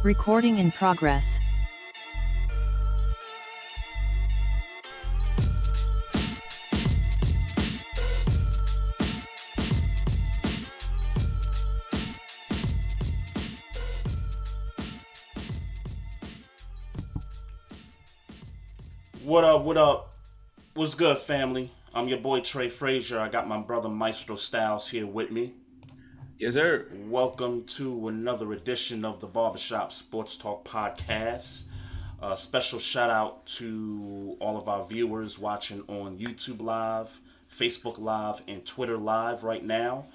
Recording in progress. What up, what up? What's good, family? I'm your boy Trey Fraser. I got my brother Maestro Styles here with me. Yes, sir. Welcome to another edition of the Barbershop Sports Talk Podcast. Special shout out to all of our viewers watching on YouTube Live, Facebook Live, and Twitter Live right now.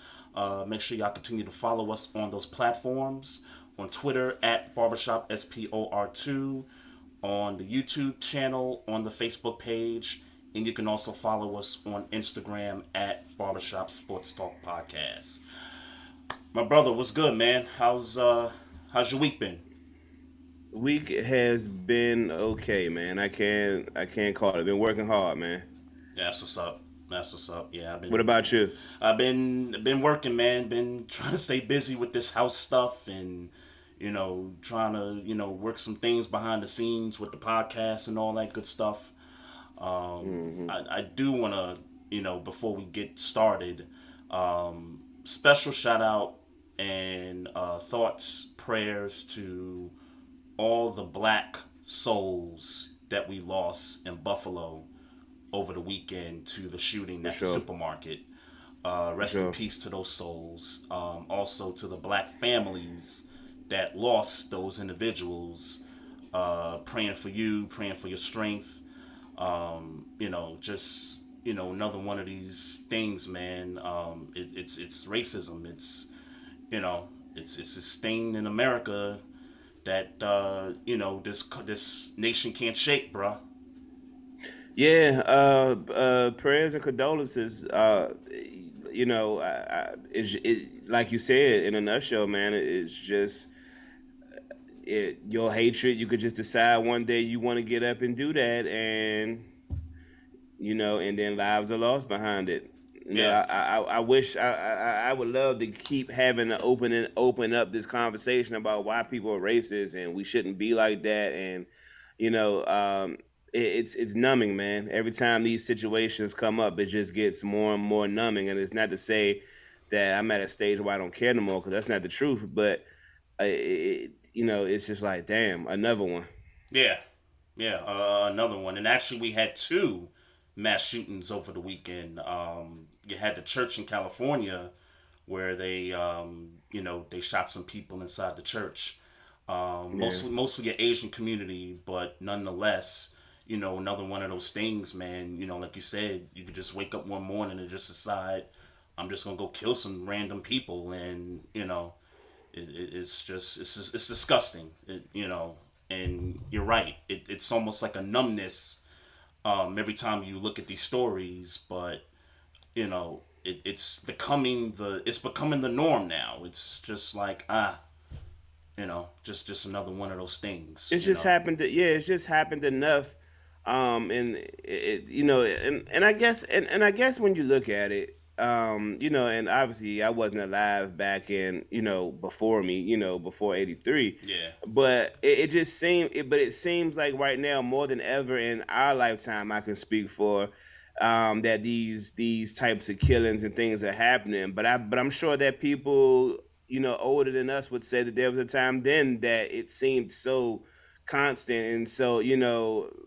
Make sure y'all continue to follow us on those platforms. On Twitter at Barbershop SPOR2, on the YouTube channel, on the Facebook page, and you can also follow us on Instagram at Barbershop Sports Talk Podcast. My brother, what's good, man? How's your week been? Week has been okay, man. I can't call it. Been working hard, man. Yeah, that's what's up. That's what's up. Yeah, What about you? I've been working, man. Been trying to stay busy with this house stuff and trying to work some things behind the scenes with the podcast and all that good stuff. I do want to before we get started, special shout out and thoughts, prayers to all the black souls that we lost in Buffalo over the weekend to the shooting at the supermarket. Rest in peace to those souls. Also to the black families that lost those individuals. Praying for you, praying for your strength. Another one of these things, man. It's racism. It's a stain in America that this nation can't shake, bruh. Yeah. Prayers and condolences. Like you said, in a nutshell, man. It's just your hatred. You could just decide one day you want to get up and do that, and and then lives are lost behind it. Yeah. I wish I would love to keep having to open up this conversation about why people are racist and we shouldn't be like that, and it's numbing, man. Every time these situations come up, it just gets more and more numbing. And it's not to say that I'm at a stage where I don't care no more, because that's not the truth. But it's just like, damn, another one. Yeah. Another one. And actually, we had two mass shootings over the weekend. You had the church in California where they shot some people inside the church. Mostly an Asian community, but nonetheless, another one of those things, man. Like you said, you could just wake up one morning and just decide, I'm just gonna go kill some random people, and it's disgusting. And you're right. It's almost like a numbness every time you look at these stories, but it's becoming the norm now. It's just like just another one of those things. It's just happened. It's just happened enough. And I guess when you look at it, and obviously I wasn't alive back in, before me, before '83. Yeah. But it seems like right now more than ever in our lifetime, I can speak for, that these types of killings and things are happening. But I'm sure that people, older than us would say that there was a time then that it seemed so constant and so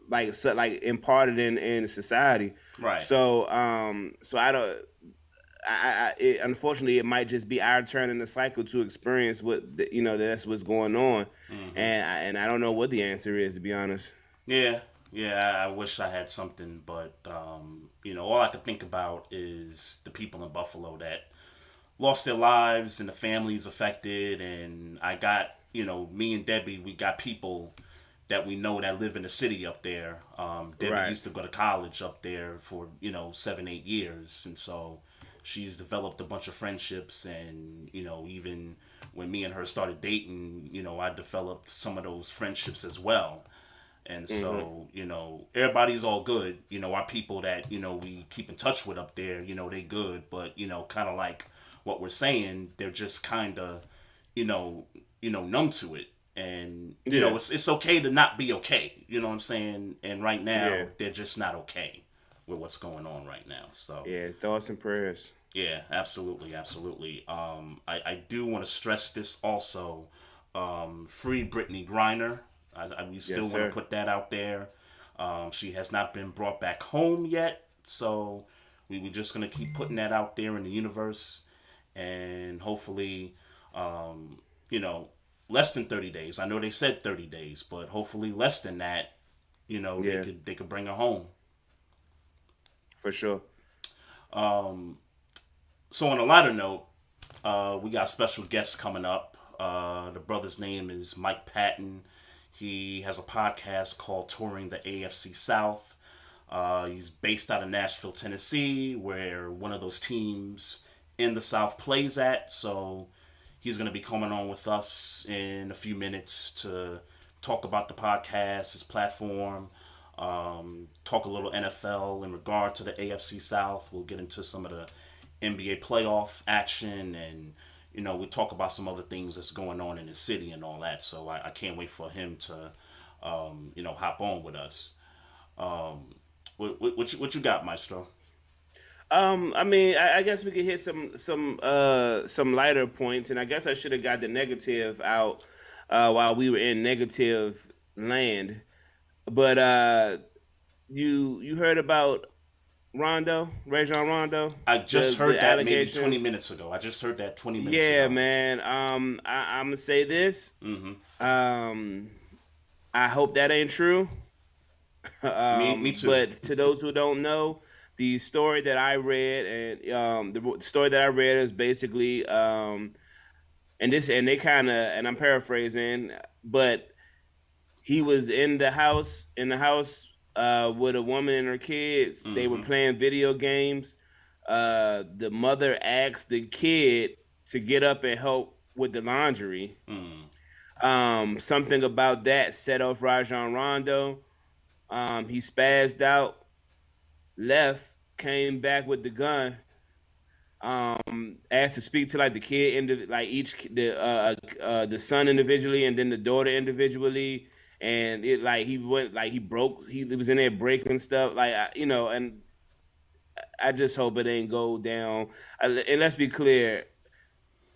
like imparted in society. Right. So I don't. Unfortunately, it might just be our turn in the cycle to experience that's what's going on, and I don't know what the answer is, to be honest. Yeah. I wish I had something, but all I could think about is the people in Buffalo that lost their lives and the families affected, and I got me and Debbie, we got people that we know that live in the city up there. Debbie used to go to college up there for 7-8 years, and so she's developed a bunch of friendships, and even when me and her started dating, I developed some of those friendships as well. And so, everybody's all good. Our people that, we keep in touch with up there, they good. But, kind of like what we're saying, they're just kind of, numb to it. And Yeah. it's okay to not be okay. You know what I'm saying? And right now Yeah. they're just not okay with what's going on right now. So Yeah. Thoughts and prayers. yeah, absolutely, absolutely. I do want to stress this also. Free Brittany Griner. We still Yes, want to sir. put that out there. She has not been brought back home yet, so we're just gonna keep putting that out there in the universe, and hopefully, um, you know, less than 30 days. I know they said 30 days, but hopefully less than that. They Yeah, could bring her home. for sure. So on a lighter note, we got special guests coming up. The brother's name is Mike Patton. He has a podcast called Touring the AFC South. He's based out of Nashville, Tennessee, where one of those teams in the South plays at. So he's going to be coming on with us in a few minutes to talk about the podcast, his platform, talk a little NFL in regard to the AFC South. We'll get into some of the NBA playoff action, and we talk about some other things that's going on in the city and all that. So I can't wait for him to hop on with us. What you got, Maestro? I mean, I guess we could hit some lighter points, and I guess I should have got the negative out while we were in negative land. But you heard about Rajon Rondo, I just the heard that maybe 20 allegations. minutes ago. I just heard that 20 minutes Yeah, ago. man. I'm gonna say this. Um, I hope that ain't true. Me too. But to those who don't know, the story that I read and the story that I read is basically and they kind of, and I'm paraphrasing, but he was in the house with a woman and her kids. They were Mm-hmm. playing video games. The mother asked the kid to get up and help with the laundry. Mm. Something about that set off Rajon Rondo. He spazzed out, left, came back with the gun. Asked to speak to like the kid, like the son individually, and then the daughter individually. And it like he went like he broke. He was in there breaking stuff, like and I just hope it ain't go down. And let's be clear,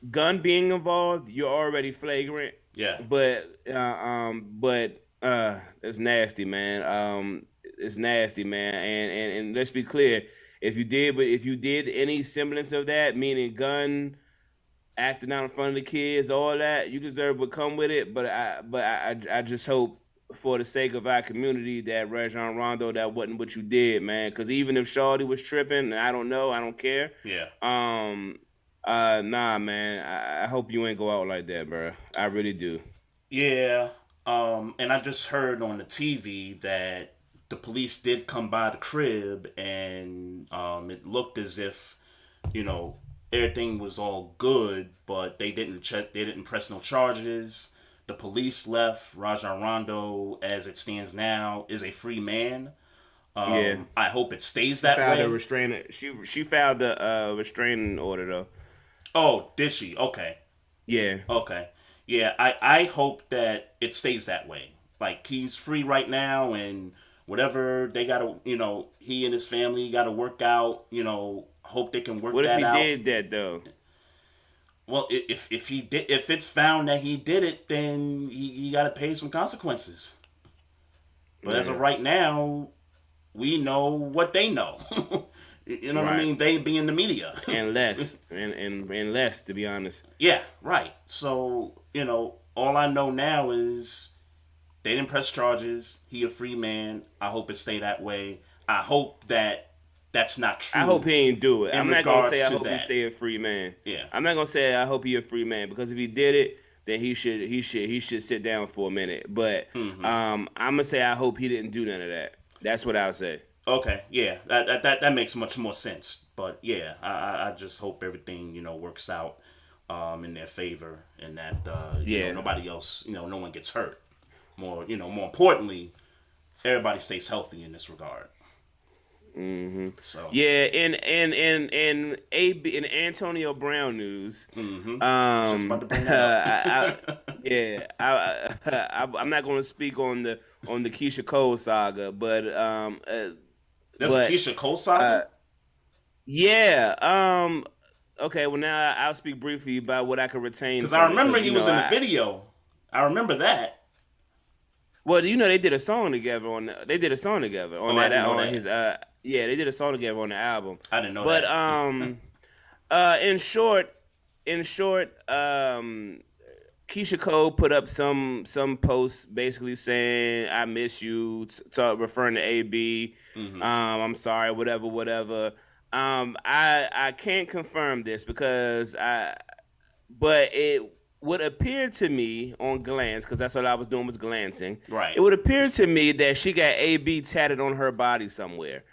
gun being involved, you're already flagrant. Yeah. But it's nasty, man. It's nasty, man. And let's be clear, if you did any semblance of that, meaning gun acting out in front of the kids, all that, you deserve what come with it. But I just hope for the sake of our community that Rajon Rondo, that wasn't what you did, man. Because even if Shawty was tripping, I don't know, I don't care. Yeah. Nah, man. I hope you ain't go out like that, bro. I really do. Yeah. And I just heard on the TV that the police did come by the crib, and it looked as if, you know, everything was all good, but they didn't check. They didn't press no charges. The police left. Rajon Rondo, as it stands now, is a free man. Yeah. I hope it stays She that filed a way. restraining. She filed the restraining order though. Oh, did she? Okay. Yeah. Okay. Yeah, I hope that it stays that way. Like, he's free right now, and whatever they gotta, he and his family gotta work out, hope they can work What if that he out. did that though? Well, if he did, if it's found that he did it, then he gotta pay some consequences. But as Yeah. of right now, we know what they know. You know what I Right. mean? They be in the media. And less, and less, to be honest. Yeah, right. So, all I know now is they didn't press charges. He a free man. I hope it stay that way. I hope that that's not I true hope he ain't do it. in I'm not gonna regards say I to hope he that. stay a free man. Yeah. I'm not gonna say I hope he a free man, because if he did it, then he should sit down for a minute. But I'm gonna say I hope he didn't do none of that. That's what I'll say. Okay, yeah, that makes much more sense. But yeah, I just hope everything works out in their favor, and that Yeah. nobody else, no one gets hurt. More importantly, everybody stays healthy in this regard. Hmm. So, Yeah, in AB in Antonio Brown news, I was just about to bring that up. yeah, I'm not going to speak on the Keisha Cole saga, There's a but Keisha Cole uh, saga? yeah, okay. Well, now I'll speak briefly about what I can retain Because I from it, remember because he was in the video. I remember that. well, they did a song together they did a song together on Oh, I that didn't know on his that. yeah, they did a song together on the album. I didn't know But that. in short, Keisha Cole put up some posts basically saying I miss you, referring to AB. Hmm. I'm sorry, whatever. I can't confirm this because but it would appear to me on glance, because that's all I was doing was glancing. It Right. would appear to me that she got AB tatted on her body somewhere.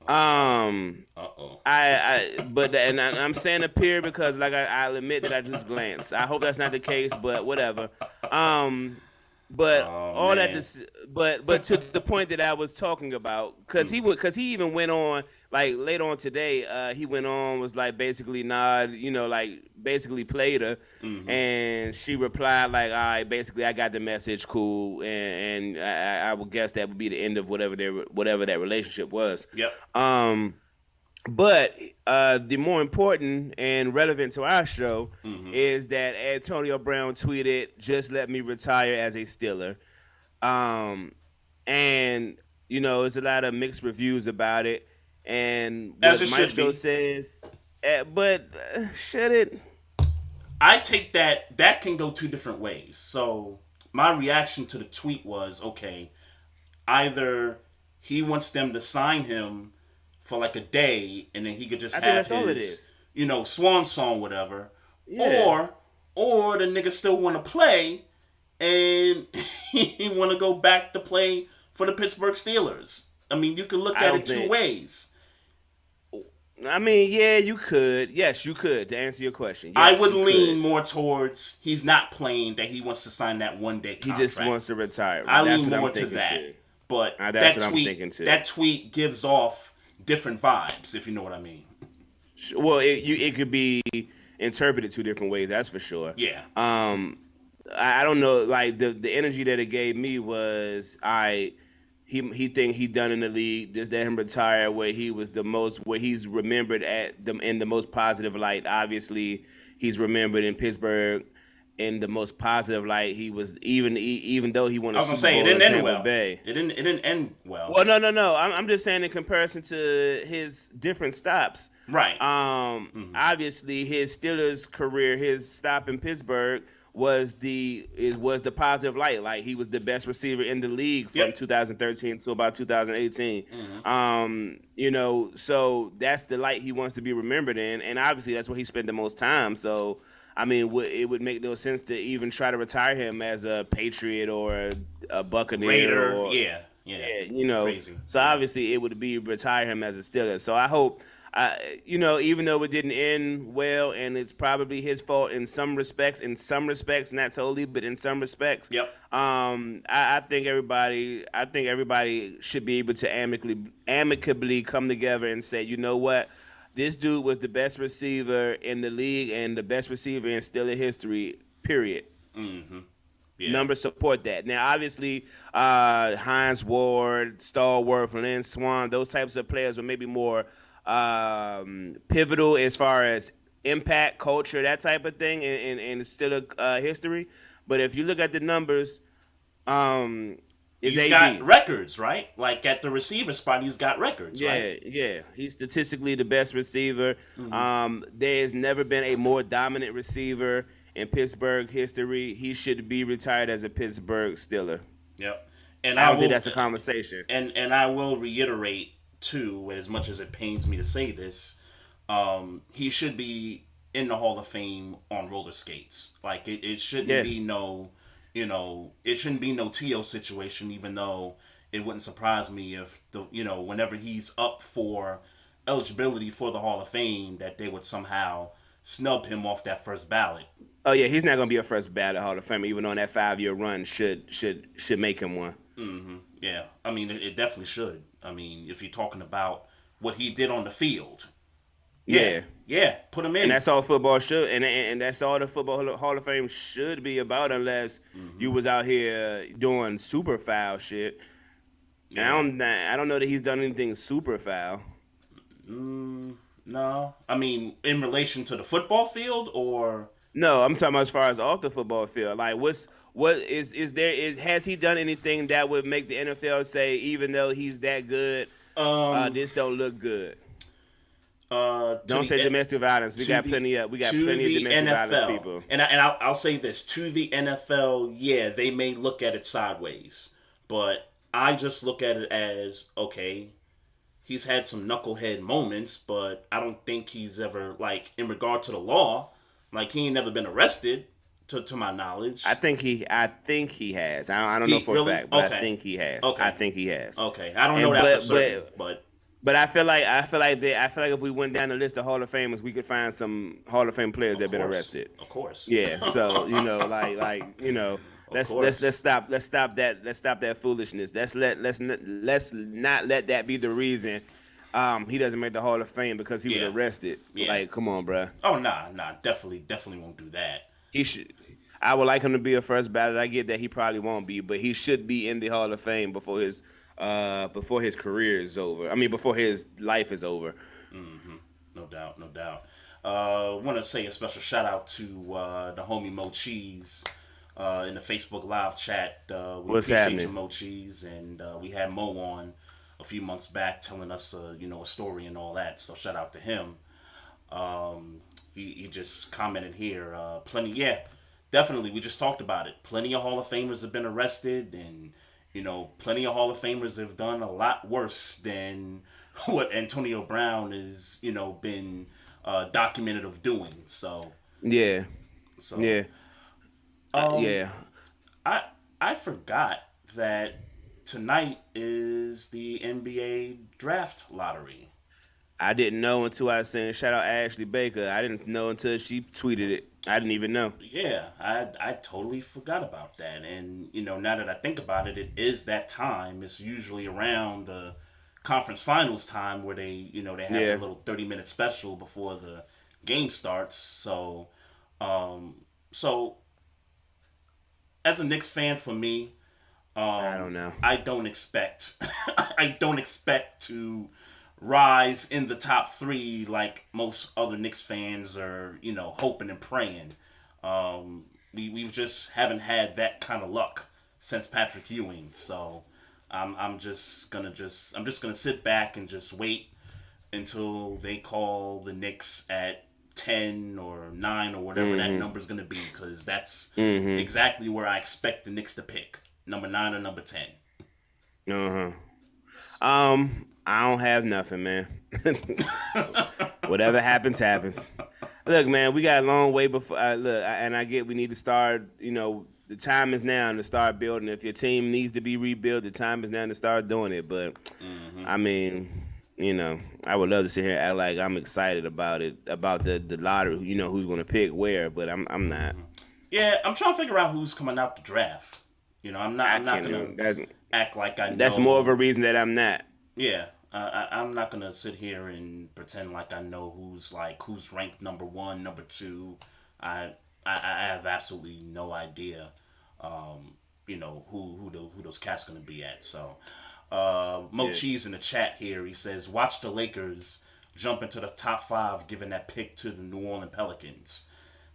Oh, God. Um, Uh-oh. I'm saying appear because like I'll admit that I just glanced. I hope that's not the case, but whatever. Um, but Oh, all that man. this, but to the point that I was talking about, because he even went on like later on today. He went on, was like basically nod, like basically played her, Hmm. and she replied like, all right, basically I got the message, cool, and I would guess that would be the end of whatever that relationship was. Yep. Um, but the more important and relevant to our show Hmm. is that Antonio Brown tweeted, "Just let me retire as a Steeler," um, and there's a lot of mixed reviews about it. And As what it should Maestro be. says, but should it? I take that can go two different ways. So my reaction to the tweet was, okay, either he wants them to sign him for like a day and then he could just I think have that's all it his, is. swan song, whatever. Yeah, Or or the nigga still wanna play and he wanna go back to play for the Pittsburgh Steelers. I mean, you could look I at don't it two think. ways. I mean, yeah, you could. Yes, you could. To answer your question, I yes, would you lean could. more towards he's not playing, that he wants to sign that 1 day He just wants contract. to retire. I That's lean what I'm more to thinking that. too. But That's what I'm thinking too. that tweet gives off different vibes, if you know what I mean. Well, it could be interpreted two different ways. That's for sure. Yeah. I don't know. Like the energy that it gave me was he think he done in the league. Just let him retire where he was the most, where he's remembered in the most positive light. Obviously, he's remembered in Pittsburgh in the most positive light. He was even though he won I a was gonna Super say it Bowl in didn't end Tampa well. Bay. It didn't end well. Well, no. I'm just saying in comparison to his different stops. Right. Hmm. Obviously, his Steelers career, his stop in Pittsburgh was the positive light. Like he was the best receiver in the league from Yep. 2013 to about 2018. Hmm. So that's the light he wants to be remembered in, and obviously that's where he spent the most time. So I mean, it would make no sense to even try to retire him as a Patriot or a Buccaneer Raider. or Yeah. Yeah. yeah, Crazy. So Yeah. obviously it would be retire him as a Steeler. So I hope, even though it didn't end well, and it's probably his fault in some respects, not totally, but in some respects, Yep. I think everybody should be able to amicably come together and say, you know what, this dude was the best receiver in the league and the best receiver in Steeler history. Period. Hmm. Yeah. Numbers support that. Now, obviously, Hines Ward, Stallworth, Lynn Swan, those types of players were maybe more pivotal as far as impact, culture, that type of thing, and still history. But if you look at the numbers, um, it's He's got AB. records, right? Like at the receiver spot, he's got records, right? Yeah. He's statistically the best receiver. Hmm. There has never been a more dominant receiver in Pittsburgh history. He should be retired as a Pittsburgh Steeler. Yep. And I I don't think will that's a conversation. and I will reiterate too, as much as it pains me to say this, he should be in the Hall of Fame on roller skates. Like it shouldn't Yeah. be no, it shouldn't be no T.O. situation. Even though it wouldn't surprise me if whenever he's up for eligibility for the Hall of Fame, that they would somehow snub him off that first ballot. Oh yeah, he's not gonna be a first ballot Hall of Famer, even though that 5 year run should make him one. Yeah, I mean, it definitely should. I mean, if you're talking about what he did on the field, yeah, Yeah. yeah, put him And in. that's all football should, and that's all the football Hall of Fame should be about, unless you was out here doing super foul shit. And Yeah. I don't know that he's done anything super foul. No, I mean, in relation to the football field, or No, I'm talking about as far as off the football field. Like, what is there? Has he done anything that would make the NFL say, even though he's that good, um, this don't look good? to Don't say the domestic violence. to the We got to plenty of the domestic violence NFL, people. and I'll say this to the NFL. Yeah, they may look at it sideways, but I just look at it as okay. He's had some knucklehead moments, but I don't think he's ever like in regard to the law. Like he ain't never been arrested, to my knowledge. I think he has. I don't know He for a really fact, but I okay, think he has. I okay, think he has. okay. I don't know And that for certain, but but I feel like if we went down the list of Hall of Famers, we could find some Hall of Fame players that have been arrested. of course, Yeah. So of course. let's stop that foolishness. Let's not let that be the reason he doesn't make the Hall of Fame because he was Yeah, arrested. yeah. Like, come on, bruh. Oh nah, definitely won't do that. He should. I would like him to be a first ballot. I get that he probably won't be, but he should be in the Hall of Fame before his career is over. I mean, before his life is over. No doubt, no doubt. Want to say a special shout out to the homie Mo Cheese in the Facebook live chat. We What's appreciate happening? you, Mo Cheese, and we had Mo on a few months back telling us, a story and all that. So shout out to him. He just commented here. Plenty, yeah, definitely. We just talked about it. Plenty of Hall of Famers have been arrested, and plenty of Hall of Famers have done a lot worse than what Antonio Brown is, been documented of doing. So, Yeah, so yeah, um, yeah. I I forgot that tonight is the NBA draft lottery. I didn't know until I seen shout out Ashley Baker. I didn't know until she tweeted it. I didn't even know. Yeah, I totally forgot about that. And now that I think about it, it is that time. It's usually around the conference finals time where they have a Yeah, little 30-minute special before the game starts. So as a Knicks fan, for me, I don't know. I don't expect I don't expect to rise in the top three like most other Knicks fans are, hoping and praying. We just haven't had that kind of luck since Patrick Ewing. So I'm just gonna sit back and just wait until they call the Knicks at 10 or 9 or whatever that number's gonna be, because that's exactly where I expect the Knicks to pick, number 9 or number 10. Uh huh. I don't have nothing, man. Whatever happens, happens. Look, man, we got a long way before. And I get we need to start. The time is now to start building. If your team needs to be rebuilt, the time is now to start doing it. But I mean, I would love to sit here and act like I'm excited about it, about the lottery. Who's going to pick where, but I'm not. Yeah, I'm trying to figure out who's coming out the draft. I'm not can't gonna even. That's act like I that's more of know. a reason that I'm not. Yeah, I'm not gonna sit here and pretend like I know who's ranked number one, number two. I have absolutely no idea. Who those cats gonna be at. So, Mo Yeah. Cheese in the chat here. He says, "Watch the Lakers jump into the top five, giving that pick to the New Orleans Pelicans."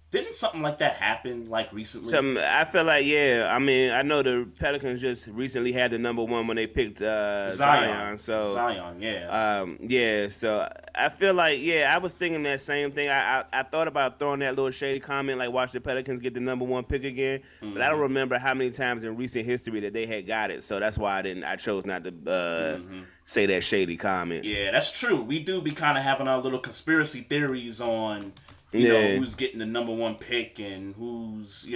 Didn't something like that happen like recently? I feel like, yeah. I mean, I know the Pelicans just recently had the number one when they picked Zion. So Zion, yeah. yeah. So I feel like, yeah, I was thinking that same thing. I thought about throwing that little shady comment like, watch the Pelicans get the number one pick again. But I don't remember how many times in recent history that they had got it. So that's why I chose not to say that shady comment. Yeah, that's true. We do be kind of having our little conspiracy theories on, Yeah. who's getting the number one pick and who's,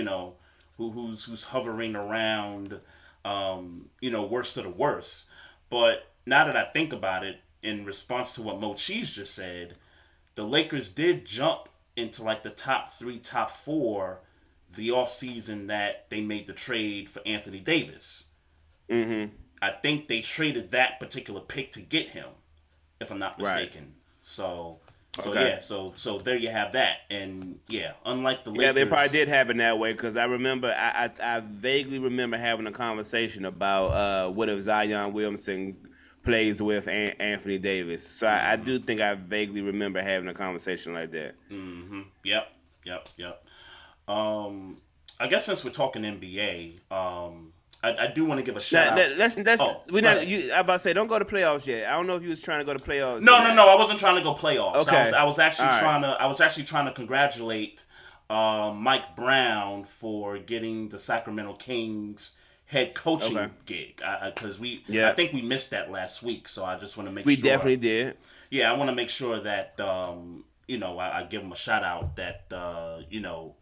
who's hovering around, worst of the worst. But now that I think about it, in response to what Mo Cheese just said, the Lakers did jump into like the top three, top four the offseason that they made the trade for Anthony Davis. Mm-hmm. I think they traded that particular pick to get him, if I'm not Right. mistaken. So Okay. yeah, so there you have that, and yeah, unlike the Yeah, it probably Lakers, did happen that way because I remember I vaguely remember having a conversation about what if Zion Williamson plays with Anthony Davis. So I do think I vaguely remember having a conversation like that. yep, yep. Um, I guess since we're talking NBA, I do want to give a shout Now, out. that's Oh, we go not. ahead. You, I about to say don't go to playoffs yet. I don't know if you was trying to go to playoffs or No. not. I wasn't trying to go playoffs. Okay, I was all actually right. trying to congratulate Mike Brown for getting the Sacramento Kings head Okay, coaching gig. Because I yeah, think we missed that last week. So I just want to make we sure. definitely did. Yeah, I want to make sure that I give him a shout out that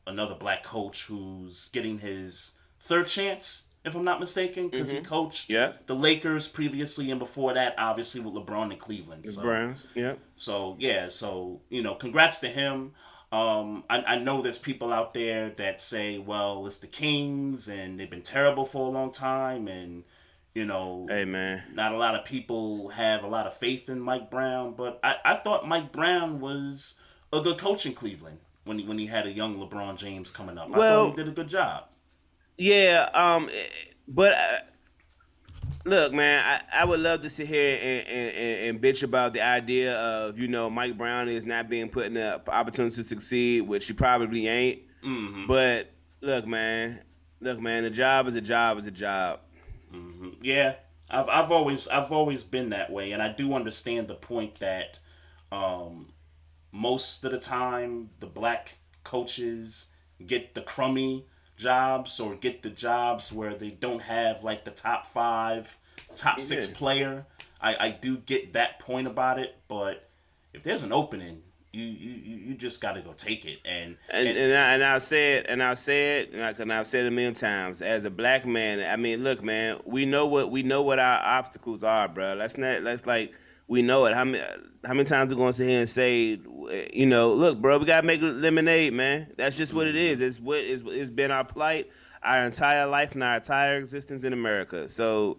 another black coach who's getting his third chance, if I'm not mistaken, because he coached Yeah, the Lakers previously, and before that, obviously with LeBron in Cleveland. the So Browns. Yeah, so yeah, so congrats to him. I know there's people out there that say, well, it's the Kings and they've been terrible for a long time, and you know, hey man. not a lot of people have a lot of faith in Mike Brown, but I thought Mike Brown was a good coach in Cleveland when he had a young LeBron James coming up. I thought he Well, did a good job. yeah. But look, man, I would love to sit here and bitch about the idea of Mike Brown is not being put in the opportunity to succeed, which he probably ain't. But look, man, the job is a job is a job. Yeah, I've always been that way, and I do understand the point that um, most of the time the black coaches get the crummy jobs or get the jobs where they don't have like the top five, top Yeah. six player. I do get that point about it, but if there's an opening, you just got to go take it. And And I'll say it, and I've said it a million times. As a black man, I mean, look, man, we know what our obstacles are, bro. Let's like we know it. How many times we gonna sit here and say, look, bro, we gotta make lemonade, man. That's just what it is. It's been our plight our entire life and our entire existence in America. So,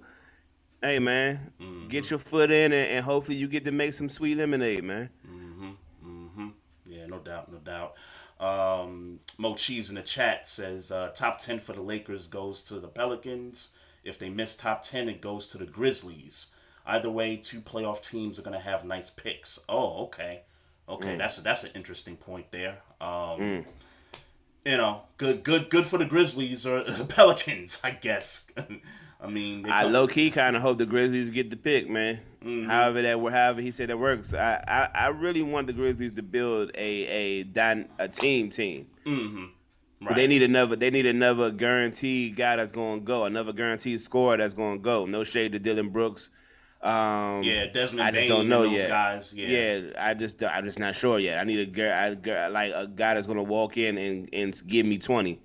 hey, man, get your foot in, and hopefully you get to make some sweet lemonade, man. yeah, no doubt, no doubt. Mo Cheese in the chat says top 10 for the Lakers goes to the Pelicans. If they miss top 10, it goes to the Grizzlies. Either way, two playoff teams are going to have nice picks. Oh, okay. Okay, that's an interesting point there. Good for the Grizzlies or the Pelicans, I guess. I mean, I low key kind of hope the Grizzlies get the pick, man. However he said that works. I really want the Grizzlies to build a team. But right. they need another guaranteed guy that's going to go, another guaranteed scorer that's going to go. No shade to Dylan Brooks. Yeah, I Desmond just Bain don't and know those yet. guys. Yeah. I'm just not sure yet. I need like a guy that's going to walk in and give me 20.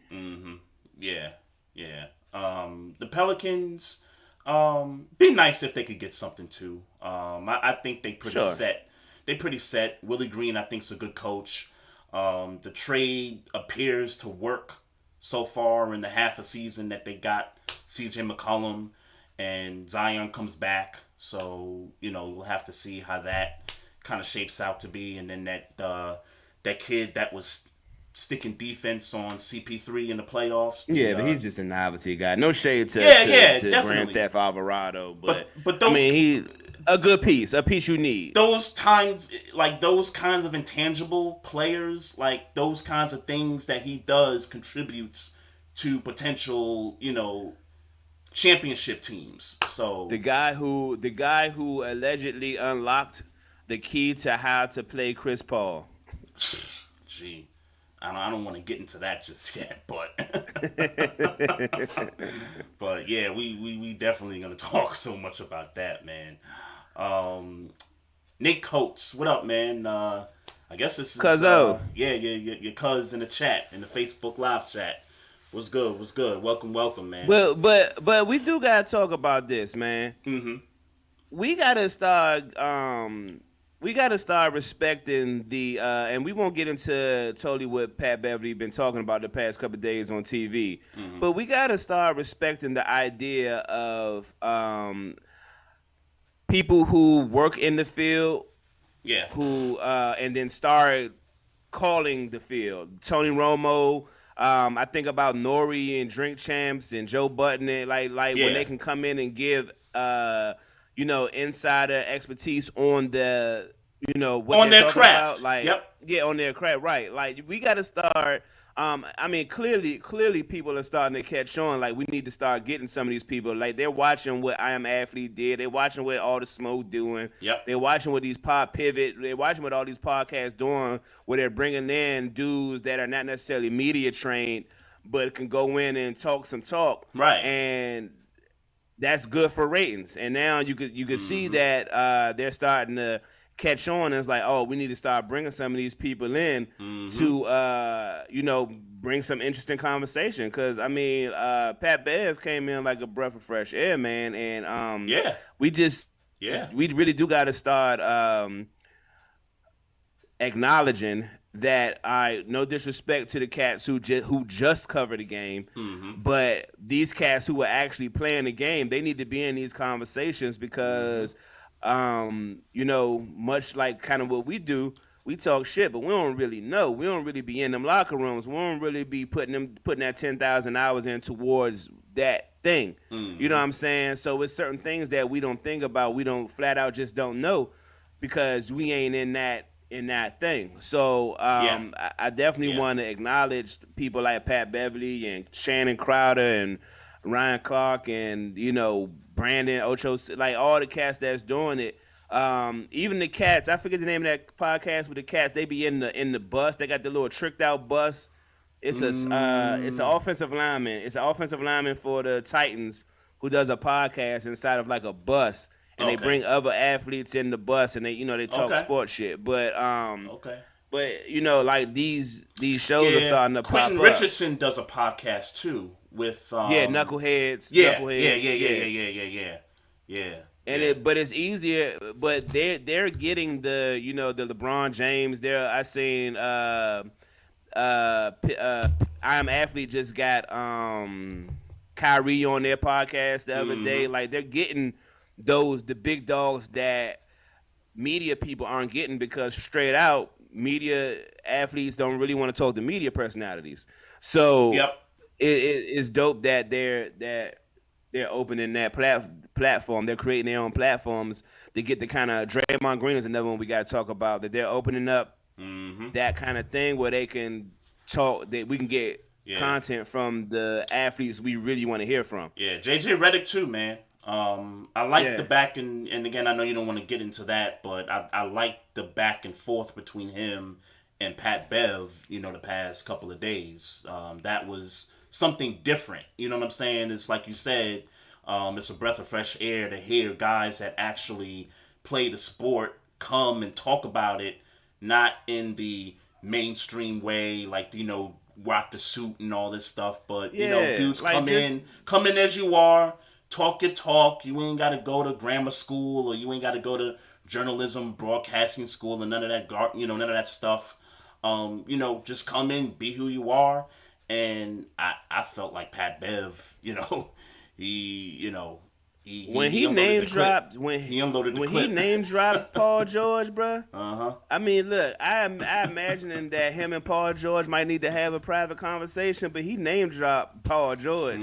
Yeah, yeah. The Pelicans, be nice if they could get something too. I think they pretty Sure. set. They pretty set. Willie Green, I think, is a good coach. The trade appears to work so far in the half a season that they got C.J. McCollum and Zion comes back. So we'll have to see how that kind of shapes out to be. And then that kid that was sticking defense on CP3 in the playoffs. Yeah, but he's just a novelty guy. No shade to Grand Definitely. Theft Alvarado, but But I those mean he a piece you need. those times, like those kinds of intangible players, like those kinds of things that he does contributes to potential championship teams. So The guy who allegedly unlocked the key to how to play Chris Paul. gee, I don't want to get into that just yet, but but yeah, we definitely gonna talk so much about that, man. Nick Coates, what up, man? I guess this is Cuzzo. your cuz in the chat, in the Facebook live chat. What's good? What's good? Welcome, man. But we do gotta talk about this, man. We gotta start we got to start respecting the and we won't get into totally what Pat Beverly been talking about the past couple of days on TV, Mm-hmm. but we got to start respecting the idea of people who work in the field Yeah. who and then start calling the field. Tony Romo. I think about Nori and Drink Champs and Joe Button, and like when Yeah. they can come in and give insider expertise on the what On they're their talking about. craft. Like Yep. yeah, on their craft, right? Like we got to start. I mean, clearly, people are starting to catch on. Like we need to start getting some of these people. Like they're watching what I Am Athlete did. They're watching what All the Smoke doing. Yep. They're watching what these pod pivot. They're watching what all these podcasts doing, where they're bringing in dudes that are not necessarily media trained, but can go in and talk some talk. Right. And that's good for ratings. And now you could see that they're starting to catch on. And it's like, oh, we need to start bringing some of these people in to bring some interesting conversation. Because I mean, Pat Bev came in like a breath of fresh air, man. And Yeah. we really do got to start acknowledging that no disrespect to the cats who just covered the game, but these cats who are actually playing the game, they need to be in these conversations because much like kind of what we do, we talk shit, but we don't really know. We don't really be in them locker rooms. We don't really be putting that 10,000 hours in towards that thing. You know what I'm saying? So it's certain things that we don't think about. We don't flat out just don't know because we ain't in that thing. So I definitely want to acknowledge people like Pat Beverly and Shannon Crowder and Ryan Clark and Brandon Ocho, like all the cats that's doing it. Even the cats, I forget the name of that podcast with the cats. They be in the bus. They got the little tricked out bus. It's an offensive lineman. It's an offensive lineman for the Titans who does a podcast inside of like a bus. And they bring other athletes in the bus, and they talk sports shit. But like these shows are starting to pop up. Quentin Richardson does a podcast too with Knuckleheads. But it's easier. But they're getting the the LeBron James. I seen I Am Athlete just got Kyrie on their podcast the other day. Like they're getting the big dogs that media people aren't getting because straight out media athletes don't really want to talk to media personalities. So it's dope that they're opening that platform. They're creating their own platforms to get the kind of Draymond Green is another one we got to talk about, that they're opening up that kind of thing where they can talk, that we can get content from the athletes we really want to hear from. Yeah, JJ Redick too, man. I like the back and again, I know you don't want to get into that, but I like the back and forth between him and Pat Bev, the past couple of days. That was something different. You know what I'm saying? It's like you said, it's a breath of fresh air to hear guys that actually play the sport come and talk about it, not in the mainstream way, like, rock the suit and all this stuff, but, dudes like come in as you are. Talk your talk. You ain't got to go to grammar school or you ain't got to go to journalism, broadcasting school, and none of that, none of that stuff. Just come in, be who you are. And I felt like Pat Bev, he name dropped Paul George, bro. I mean, look, I imagining that him and Paul George might need to have a private conversation, but he name dropped Paul George.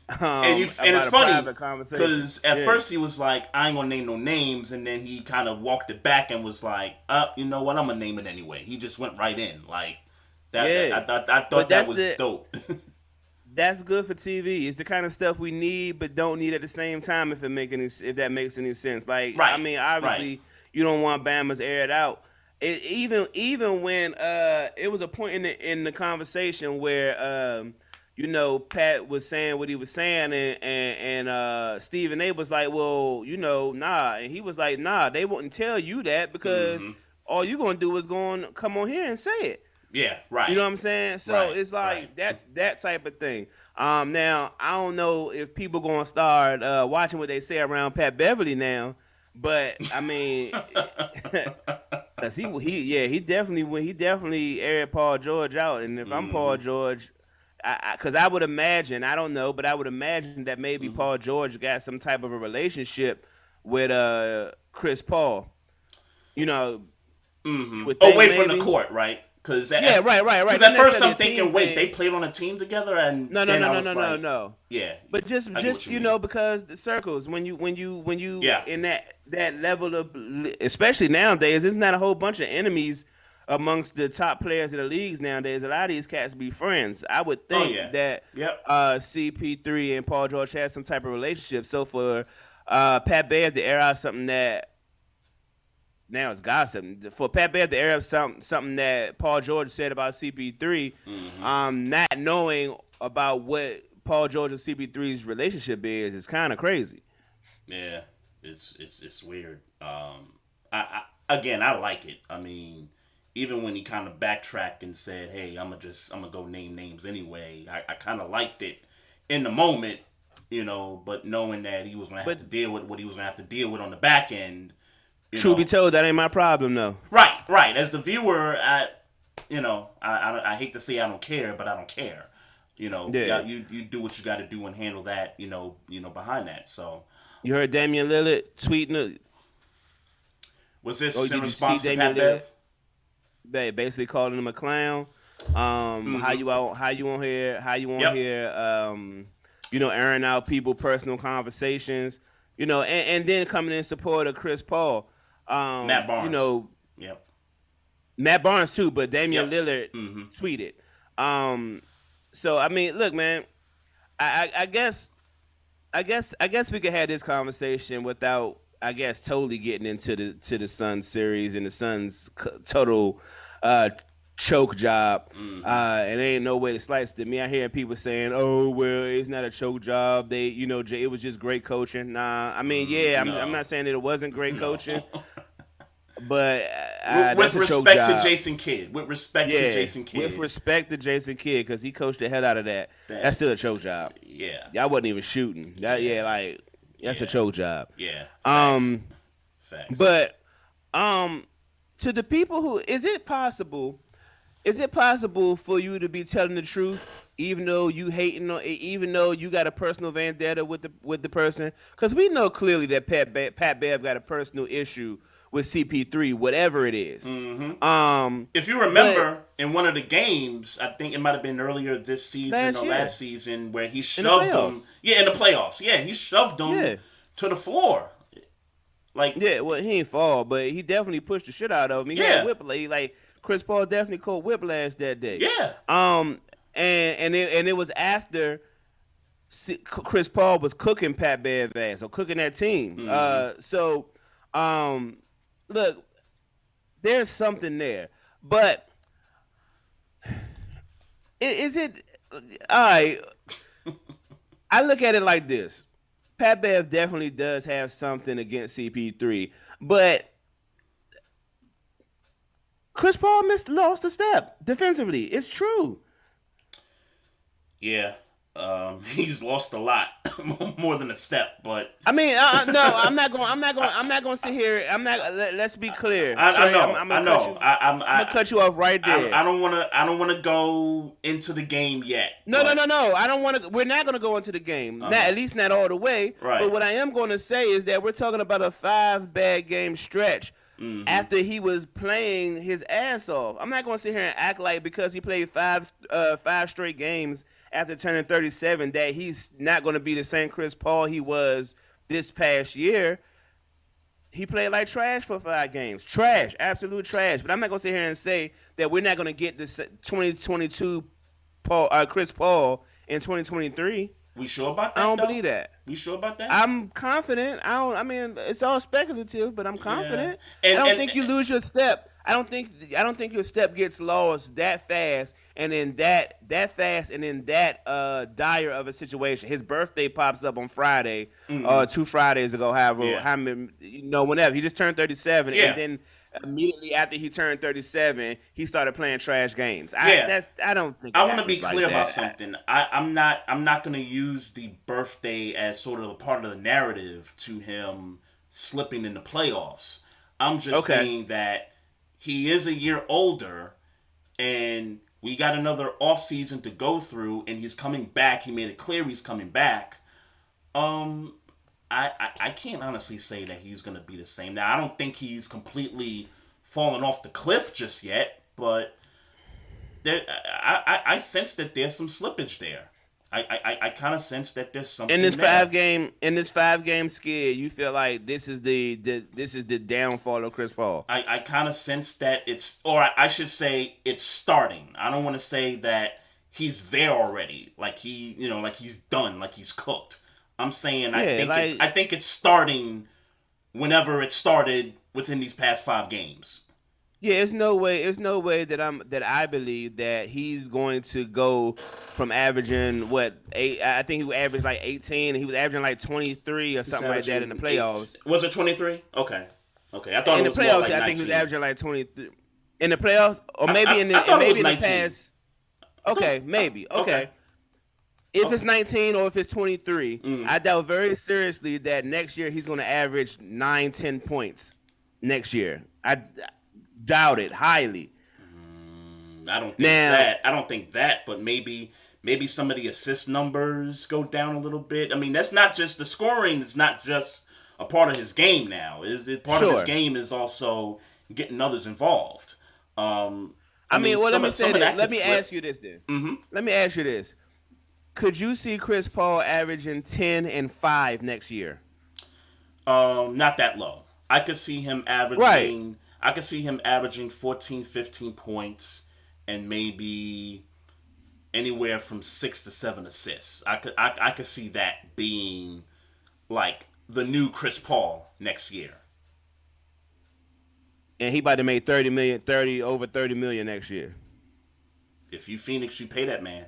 And it's funny because at first he was like, I ain't gonna name no names, and then he kind of walked it back and was like, you know what, I'm gonna name it anyway. He just went right in like that. I thought that was dope. That's good for TV. It's the kind of stuff we need but don't need at the same time. If that makes any sense. Like, I mean, obviously you don't want Bama's air it out. Even when it was a point in the conversation where Pat was saying what he was saying, and Stephen A was like, well, nah, and he was like, nah, they wouldn't tell you that because all you gonna do is come on here and say it. Yeah, right. You know what I'm saying? So it's like that type of thing. Now I don't know if people gonna start watching what they say around Pat Beverly now, But I mean, cause he definitely aired Paul George out. And if I'm Paul Mm-hmm. George, cause I would imagine, I don't know, but I would imagine that maybe Mm-hmm. Paul George got some type of a relationship with Chris Paul. You know, you Mm-hmm. would think Away from the maybe. court, right? Because Yeah, at, right, right, right. cause Not at first necessarily I'm a team thinking, wait, they thing. played on a team together, and No, no, then no, I no, was no, no, like, no. yeah, But just I get what just you mean. because the circles when you Yeah. in that level of, especially nowadays, there's not a whole bunch of enemies amongst the top players of the leagues nowadays. A lot of these cats be friends. I would Oh yeah. think that Yep. CP3 and Paul George had some type of relationship. So for Pat Bev to air out something that now it's gossip. For Pat Bev to air up something that Paul George said about CP3, Mm-hmm. not knowing about what Paul George and CP3's relationship is kind of crazy. Yeah. It's weird. I again, I like it. I mean, even when he kind of backtracked and said, "Hey, I'm gonna go name names anyway," I kind of liked it in the moment, but knowing that he was gonna have But to deal with what he was gonna have to deal with on the back end, you truth be know. told, that ain't my problem though. Right, right. As the viewer, I hate to say I don't care, but I don't care. Yeah, Yeah, you do what you got to do and handle that. Behind that. So you heard Damian Lillard tweeting. was Oh, this in did you see response to Damian Pat Lillard? Bev? Basically calling him a clown. How Mm-hmm. you out? How you on here? How you on Yep. here? Airing out people personal conversations. And then coming in support of Chris Paul. Matt Barnes. Yep. Matt Barnes too, but Damian Yep. Lillard Mm-hmm. tweeted. So I mean, look, man, I guess we could have this conversation without, I guess, totally getting into the Suns series and the Suns total uh, choke job. Mm-hmm. And there ain't no way to slice it. Me, I hear people saying, "Oh, well, it's not a choke job. It was just great coaching." Nah, I mean, yeah, I'm No. not saying that it wasn't great No. coaching, but With that's a choke respect to job. Jason Kidd. With respect to Yeah, Jason with Kidd. respect to Jason Kidd, because he coached the hell out of that. That's That. still a choke job. Yeah. Y'all wasn't even shooting. Yeah, Yeah. like that's a Yeah. choke job. Yeah. Facts. Um, Facts. but to the people who, is it possible for you to be telling the truth even though you hating on, even though you got a personal vendetta with the person? Because we know clearly that Pat Bev got a personal issue with CP3, whatever it is. Mm-hmm. Um, If you but remember in one of the games, I think it might have been earlier this season last or year last season, where he in the shoved him. playoffs, Yeah, in the playoffs. Yeah, he shoved him yeah. to the floor. Like, Yeah, well, he ain't fall, but he definitely pushed the shit out of him. He had yeah, whiplash. Like Chris Paul definitely caught whiplash that day. yeah. Um, and it was after Chris Paul was cooking Pat Bev ass or cooking that team. Mm-hmm. So look, there's something there, but is it all right? I look at it like this. Pat Bev definitely does have something against CP3, but Chris Paul lost a step defensively. It's true. Yeah. He's lost a lot, more than a step, but I mean, no, I'm not going. I'm not going to sit here. I'm not. Let's be clear, I Trey. know, I'm I gonna cut know. you. I'm gonna cut you off right there. I don't want to. I don't want to go into the game yet. No, no, But no, no. I don't want to. We're not going to go into the game. Not uh-huh. at least not all the way. Right. But what I am going to say is that we're talking about a 5 bad game stretch Mm-hmm. after he was playing his ass off. I'm not going to sit here and act like because he played five straight games after turning 37 that he's not going to be the same Chris Paul he was this past year. He played like trash for 5 games. Trash, absolute trash. But I'm not going to sit here and say that we're not going to get this 2022 Chris Paul in 2023. We sure about I that? don't Though? believe that. We sure about that? I'm confident. I mean, it's all speculative, but I'm Yeah. confident. And I don't think you lose your step. I don't think your step gets lost that fast, and in that fast, and in that dire of a situation. His birthday pops up on Friday, 2 Fridays ago. Yeah. How many, whenever he just turned 37, Yeah. and then immediately after he turned 37, he started playing trash games. Yeah. I don't think. I want to be like clear about that. something. I'm not going to use the birthday as sort of a part of the narrative to him slipping in the playoffs. I'm just saying that he is a year older, and we got another offseason to go through, and he's coming back. He made it clear he's coming back. I can't honestly say that he's going to be the same. Now, I don't think he's completely fallen off the cliff just yet, but I sense that there's some slippage there. I kind of sense that there's something in this there. 5-game skid. You feel like this is the downfall of Chris Paul. I kind of sense that I should say it's starting. I don't want to say that he's there already, like he's done, like he's cooked. I'm saying I think it's starting whenever it started within these past 5 games. Yeah, it's no way that I believe that he's going to go from averaging I think he averaged like 18 and he was averaging like 23 or something like that in the playoffs. Was it 23? Okay. I thought in it was the playoffs. More like 19. I think he was averaging like 23 in the playoffs, or maybe I in the past. Okay, maybe. Okay. If it's 19 or if it's 23, I doubt very seriously that next year he's going to average 9-10 points next year. I doubt it highly. I don't think that, but maybe some of the assist numbers go down a little bit. I mean, that's not just the scoring. It's not just a part of his game now. Part of his game is also getting others involved. Let me ask you this then. Mm-hmm. Let me ask you this. Could you see Chris Paul averaging 10 and 5 next year? Not that low. I could see him averaging. Right. I could see him averaging 14, 15 points and maybe anywhere from 6 to 7 assists. I could see that being like the new Chris Paul next year. And he about to make over $30 million next year. If you Phoenix, you pay that man.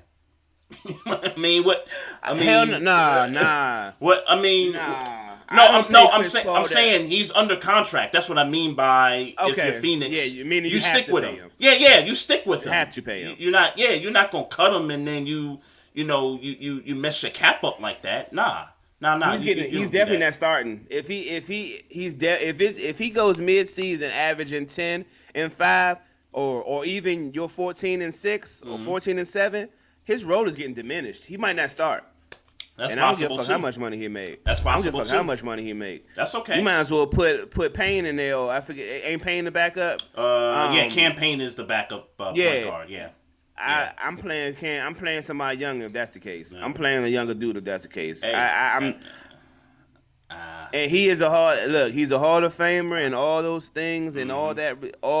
Hell nah. What I mean? Nah. I'm saying he's under contract. That's what I mean by if you're Phoenix, you stick with him. Yeah, you stick with him. You have to pay him. You're not gonna cut him and then you mess your cap up like that. Nah. He's definitely not starting. If he goes mid-season averaging 10 and 5 or even your 14 and 6 or 14 and 7, his role is getting diminished. He might not start. That's and possible I don't give a fuck how much money he made. That's possible I don't give a fuck too. how much money he made. That's okay. You might as well put Payne in there. Or I forget. Ain't Payne the backup? Cam Payne is the backup point guard. Yeah. I'm playing somebody younger if that's the case. Yeah. I'm playing a younger dude if that's the case. Hey, and he is he's a Hall of Famer and all those things and all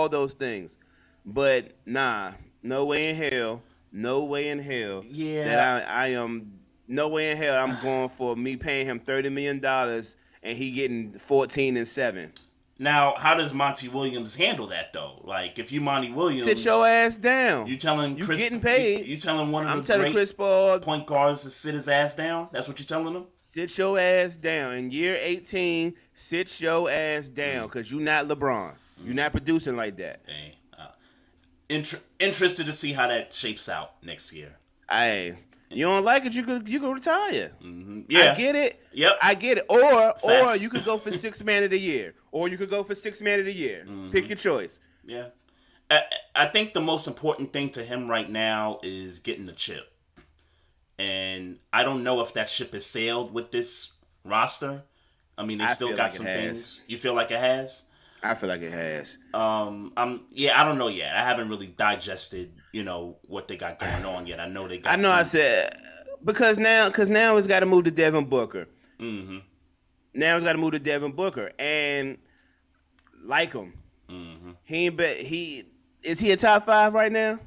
those things. But no way in hell. Yeah. That I am. No way in hell I'm going for me paying him $30 million and he getting 14 and 7. Now, how does Monty Williams handle that though? Like, if you Monty Williams, sit your ass down. You telling you Chris getting paid? You telling one of I'm the telling great Chris Paul point guards to sit his ass down? That's what you're telling him? Sit your ass down. In year 18, sit your ass down because you're not LeBron. You're not producing like that. Hey, interested to see how that shapes out next year. You don't like it, you could retire. Mm-hmm. Yeah. I get it. Yep. I get it. Or you could go for 6 man of the year. Or you could go for 6 man of the year. Mm-hmm. Pick your choice. Yeah. I think the most important thing to him right now is getting the chip. And I don't know if that ship has sailed with this roster. I mean, they still got some things. You feel like it has? I feel like it has. I don't know yet. I haven't really digested, what they got going on yet. I know they got. I know. I said because now it's got to move to Devin Booker. Mm-hmm. Now it's got to move to Devin Booker and like him. Mm-hmm. Is he a top 5 right now?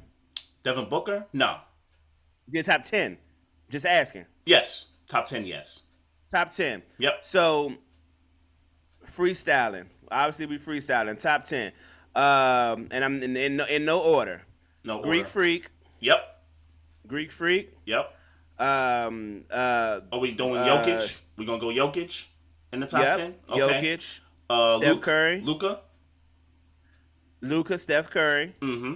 Devin Booker? No. Is he a top 10? Just asking. Yes, top 10. Yes. Top 10. Yep. So freestyling. Obviously, we freestyling. Top 10. And I'm in no order. No Greek order. Freak. Yep. Greek Freak. Yep. Are we doing Jokic? We gonna go Jokic in the top 10? Okay. Jokic. Steph Curry. Luka, Steph Curry. Mm-hmm.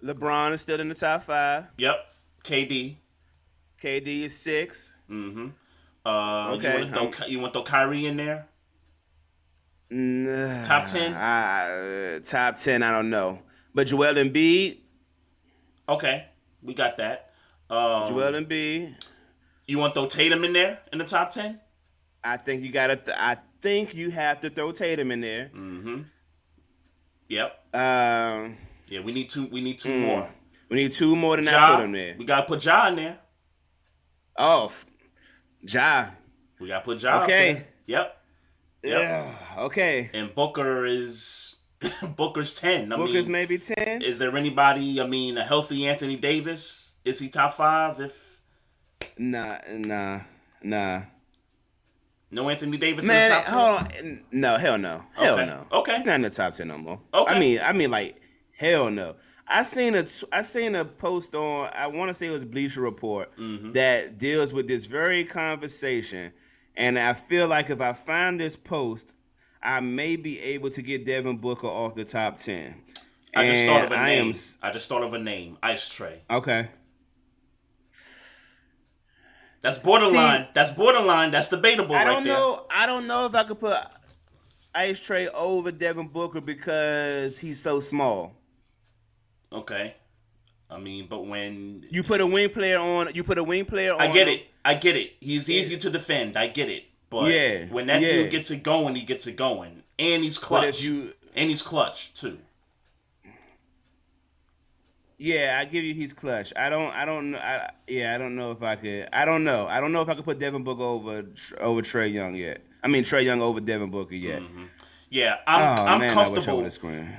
LeBron is still in the top 5. Yep. KD is 6. Mm-hmm. Okay. You want to throw Kyrie in there? Top 10? Top 10, I don't know. But Joel Embiid, Okay, we got that. Joel Embiid. You want to throw Tatum in there in the top 10? I think you gotta. I think you have to throw Tatum in there. Yep. Um, Yeah, we need two. We need two more. we need two more than I put him there. We gotta put Ja in there. Oh, Ja. We gotta put Ja. Okay. Up there. Yep. Yeah. Okay. And Booker is Booker's 10. Booker's maybe 10. Is there anybody? I mean, a healthy Anthony Davis, is he top 5? If Nah. no Anthony Davis in the top 10. Hold on. No, hell no. Hell Okay. no. Okay. He's not in the top 10 no more. Okay. I mean, like, hell no. I seen a post on, I want to say it was Bleacher Report, that deals with this very conversation, and I feel like if I find this post, I may be able to get Devin Booker off the top 10. I just thought of a name. Ice Trey. Okay. That's borderline. That's debatable I right don't there. know. I don't know if I could put Ice Trey over Devin Booker because he's so small. Okay. I mean, but when you put a wing player on, I get it. He's easy to defend. I get it. But when that dude gets it going, he gets it going, and he's clutch. And he's clutch too. Yeah, I give you he's clutch. I don't know. I don't know if I could. I don't know if I could put Devin Booker over Trey Young yet. I mean Trey Young over Devin Booker yet. Mm-hmm. Yeah, I'm comfortable.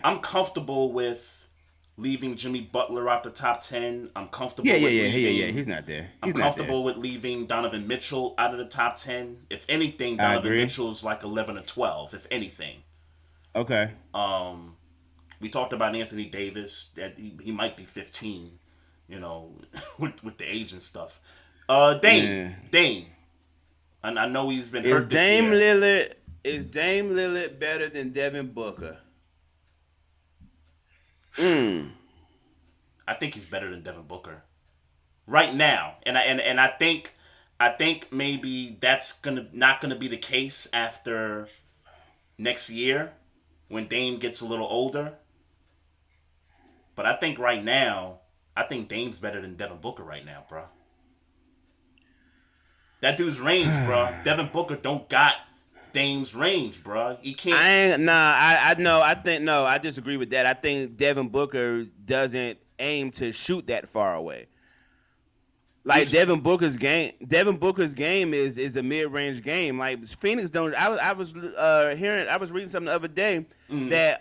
I'm comfortable with leaving Jimmy Butler out the top 10. I'm comfortable. Yeah. He's not there. I'm comfortable with leaving Donovan Mitchell out of the top 10. If anything, Donovan Mitchell's like 11 or 12. If anything. Okay. We talked about Anthony Davis that he might be 15. You know, with the age and stuff. Dame. I know he's been hurt this year. Is Dame Lillard better than Devin Booker? I think he's better than Devin Booker right now, and I think maybe that's not gonna be the case after next year when Dame gets a little older. But I think right now, Dame's better than Devin Booker right now, bro. That dude's range, bro. Devin Booker don't got Dame's range, bro. He can't. I disagree with that. I think Devin Booker doesn't aim to shoot that far away. Like Devin Booker's game is a mid-range game. Like Phoenix don't. I was reading something the other day that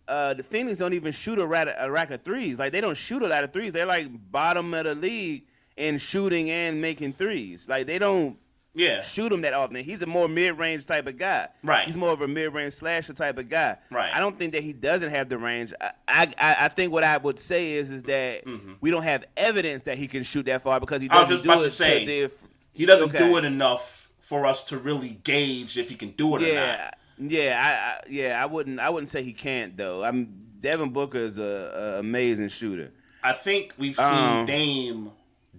the Phoenix don't even shoot a rack of threes. Like they don't shoot a lot of threes. They're like bottom of the league in shooting and making threes. Like they don't shoot him that often. He's a more mid-range type of guy. Right. He's more of a mid-range slasher type of guy. Right. I don't think that he doesn't have the range. I think what I would say is that we don't have evidence that he can shoot that far because he doesn't. I was just about to say he doesn't do it enough for us to really gauge if he can do it or not. I wouldn't say he can't though. Devin Booker is a amazing shooter. I think we've seen Dame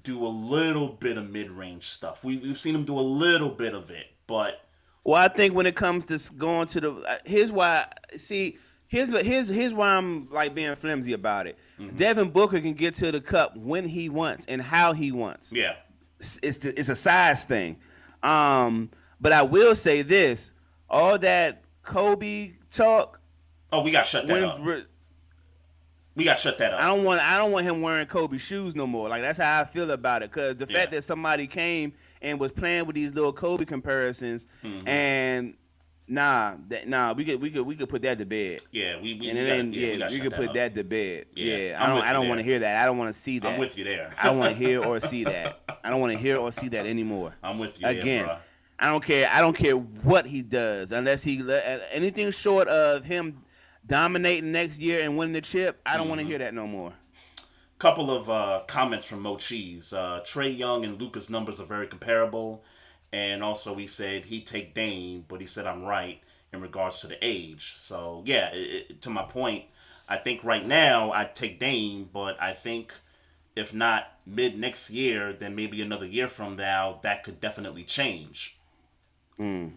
do a little bit of mid-range stuff. We've seen him do a little bit of it, but I think when it comes to going to the here's why I'm like being flimsy about it. Devin Booker can get to the cup when he wants and how he wants. Yeah, it's a size thing. But I will say this: all that Kobe talk. Oh, we got to shut that up. We got to shut that up. I don't want him wearing Kobe shoes no more. Like that's how I feel about it. Cause the fact that somebody came and was playing with these little Kobe comparisons, and we could put that to bed. Yeah, we could put that to bed. Yeah, I don't want to hear that. I don't want to see that. I'm with you there. I don't want to hear or see that. I don't want to hear or see that anymore. I'm with you again. There, bro. I don't care what he does unless he anything short of him dominating next year and winning the chip. I don't want to hear that no more. Couple of comments from Mo Cheese. Trey Young and Luka's numbers are very comparable. And also he said he'd take Dame, but he said I'm right in regards to the age. So, yeah, to my point, I think right now I'd take Dame, but I think if not mid next year, then maybe another year from now, that could definitely change. Mo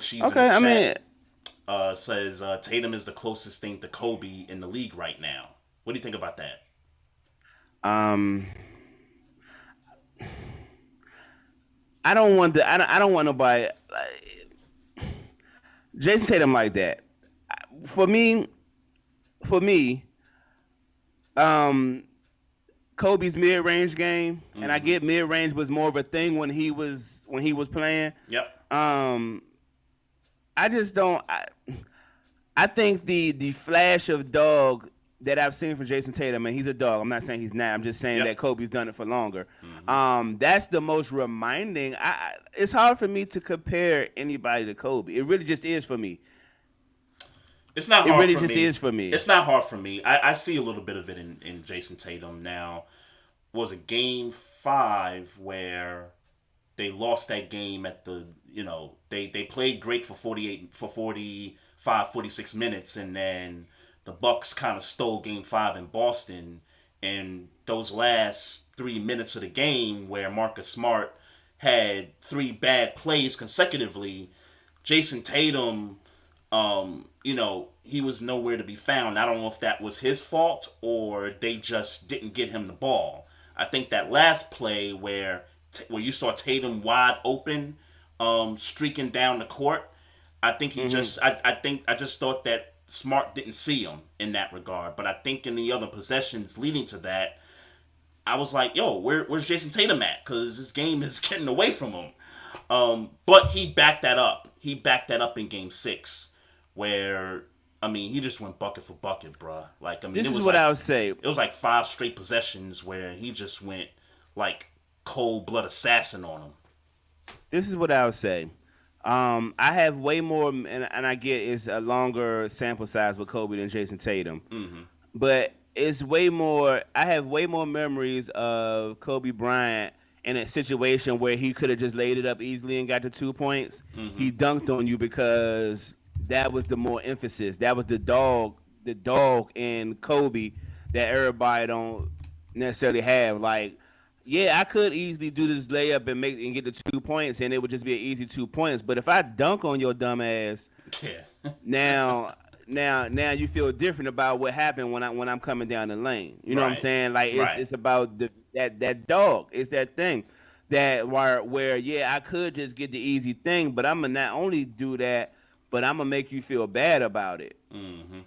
Cheese in the chat. says Tatum is the closest thing to Kobe in the league right now. What do you think about that? Um, I don't want nobody Jason Tatum like that. For me, for me, um, Kobe's mid range game, and I Mm-hmm. get mid range was more of a thing when he was playing. Yep. Um, I just don't. I think the flash of dog that I've seen from Jason Tatum, and he's a dog. I'm not saying he's not. I'm just saying Yep. that Kobe's done it for longer. Mm-hmm. That's the most reminding. It's hard for me to compare anybody to Kobe. It really just is for me. It's not It hard really for just me. is for me. It's not hard for me. I see a little bit of it in Jason Tatum now. Was a game 5 where they lost that game at the they played great for 46 minutes, and then the Bucks kind of stole game 5 in Boston, and those last 3 minutes of the game where Marcus Smart had 3 bad plays consecutively, Jason Tatum, he was nowhere to be found. I don't know if that was his fault or they just didn't get him the ball. I think that last play where you saw Tatum wide open, streaking down the court, I think he Hmm. just I just thought that Smart didn't see him in that regard. But I think in the other possessions leading to that, I was like, yo, where's Jason Tatum at? Because this game is getting away from him. But he backed that up. He backed that up in game 6, where he just went bucket for bucket, bruh. Like, This is what I would say. it was like 5 straight possessions where he just went like cold blood assassin on him. This is what I would say. I have way more, and I get it's a longer sample size with Kobe than Jason Tatum, Mm-hmm. but it's way more. I have way more memories of Kobe Bryant in a situation where he could have just laid it up easily and got the 2 points. Mm-hmm. He dunked on you because that was the more emphasis. That was the dog in Kobe that everybody don't necessarily have. Like, yeah, I could easily do this layup and get the 2 points, and it would just be an easy 2 points. But if I dunk on your dumb ass, Yeah. now now you feel different about what happened when I'm coming down the lane. You know what I'm Right. saying? Like Right. it's about that dog. It's that thing that where yeah, I could just get the easy thing, but I'm gonna not only do that, but I'm gonna make you feel bad about it. Mm-hmm.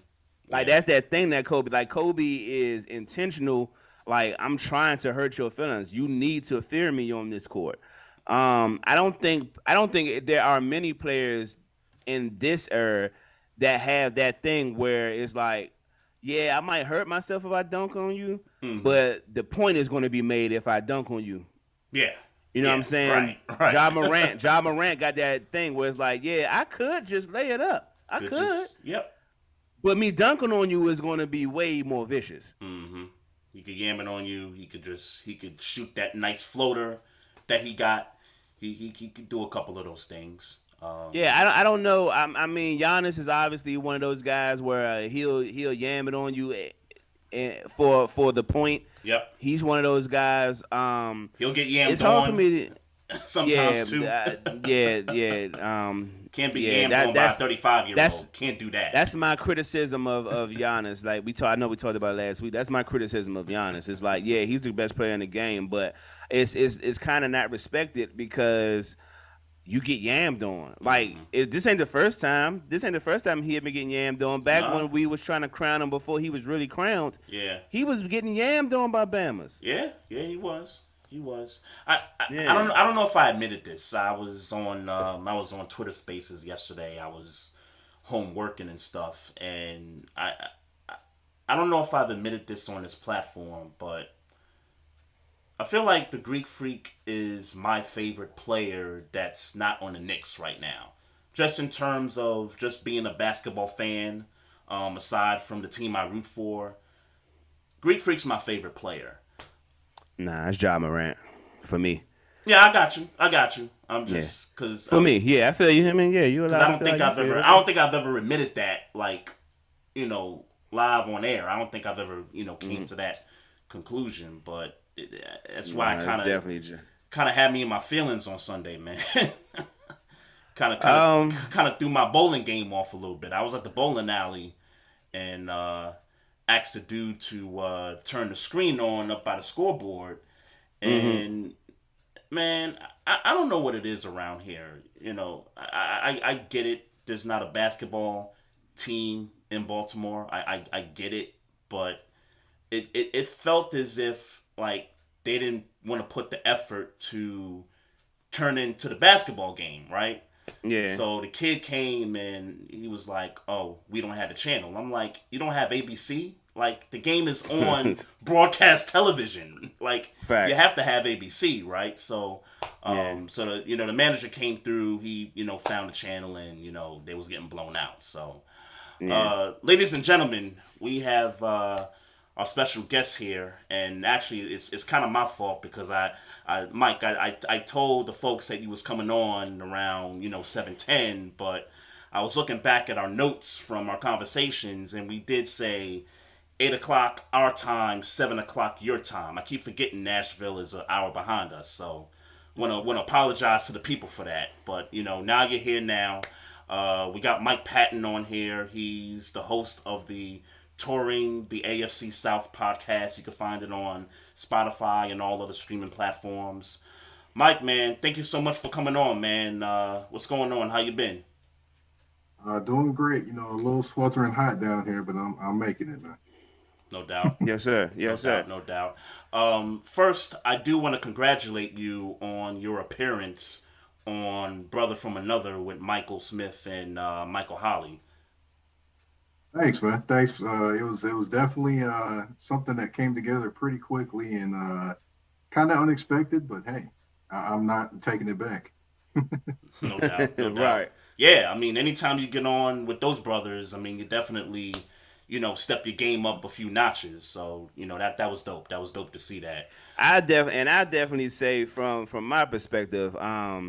Like Yeah. that's that thing that Kobe is intentional. Like I'm trying to hurt your feelings. You need to fear me on this court. I don't think there are many players in this era that have that thing where it's like, yeah, I might hurt myself if I dunk on you, Mm-hmm. but the point is going to be made if I dunk on you. Yeah. You know what I'm Yeah. saying? Right. Right. Ja Morant got that thing where it's like, yeah, I could just lay it up. I Could could. just. Yep. But me dunking on you is going to be way more vicious. Mm-hmm. He could yam it on you. He could shoot that nice floater that he got. He could do a couple of those things. Yeah, I don't know. I mean, Giannis is obviously one of those guys where he'll yam it on you for the point. Yep. He's one of those guys. He'll get It's yammed hard for on me to. Yeah, sometimes too. yeah. Can't be Yeah, yammed on by a 35-year that's old. Can't do that. that's my criticism of Giannis. Like I know we talked about it last week. That's my criticism of Giannis. It's like, yeah, he's the best player in the game, but it's kind of not respected because you get yammed on. Like Mm-hmm. this ain't the first time. This ain't the first time he had been getting yammed on. Back Nah. when we was trying to crown him before he was really crowned, Yeah. he was getting yammed on by Bamas. Yeah. Yeah. He was. He was. I Yeah. don't know if I admitted this. I was on Twitter Spaces yesterday. I was home working and stuff, and I don't know if I've admitted this on this platform, but I feel like the Greek Freak is my favorite player that's not on the Knicks right now. Just in terms of just being a basketball fan, aside from the team I root for, Greek Freak's my favorite player. Nah, it's Ja Morant for me. Yeah, I got you. I got you. I'm Yeah, just because for me. Yeah, I feel you. I mean, yeah, you allowed I to don't feel think how you I've feel. ever I don't think I've ever admitted that, like, live on air. I don't think I've ever came to that conclusion, but that's why Nah, I it's definitely Ja. kind of had me in my feelings on Sunday, man. Um, kind of threw my bowling game off a little bit. I was at the bowling alley and asked the dude to turn the screen on up by the scoreboard. mm-hmm. And man, I don't know what it is around here. You know, I get it. There's not a basketball team in Baltimore. I get it, but it felt as if like they didn't want to put the effort to turn into the basketball game, right? Yeah. So the kid came and he was like, "Oh, we don't have the channel." I'm like, "You don't have ABC? Like the game is on broadcast television. Like you Facts. have to have ABC, right?" So, Yeah. so the manager came through. He found the channel and they was getting blown out. So, Yeah. ladies and gentlemen, we have our special guest here, and actually, it's kind of my fault because Mike, I told the folks that you was coming on around 7:10, but I was looking back at our notes from our conversations, and we did say 8 o'clock our time, 7 o'clock your time. I keep forgetting Nashville is an hour behind us, so wanna apologize to the people for that. But now you're here now. We got Mike Patton on here. He's the host of the Touring the AFC South podcast. You can find it on Spotify and all other streaming platforms. Mike, man, thank you so much for coming on, man. What's going on? How you been? Doing great. A little sweltering hot down here, but I'm making it, man. No doubt. Yes, sir. No Yes, sir. doubt, no doubt. First, I do want to congratulate you on your appearance on Brother from Another with Michael Smith and Michael Holly. Thanks, man. Thanks. It was definitely something that came together pretty quickly and kind of unexpected, but hey, I'm not taking it back. No doubt, no doubt. Right. Yeah, I mean, anytime you get on with those brothers, I mean, you definitely, step your game up a few notches. So, that was dope. That was dope to see that. I definitely say from my perspective, I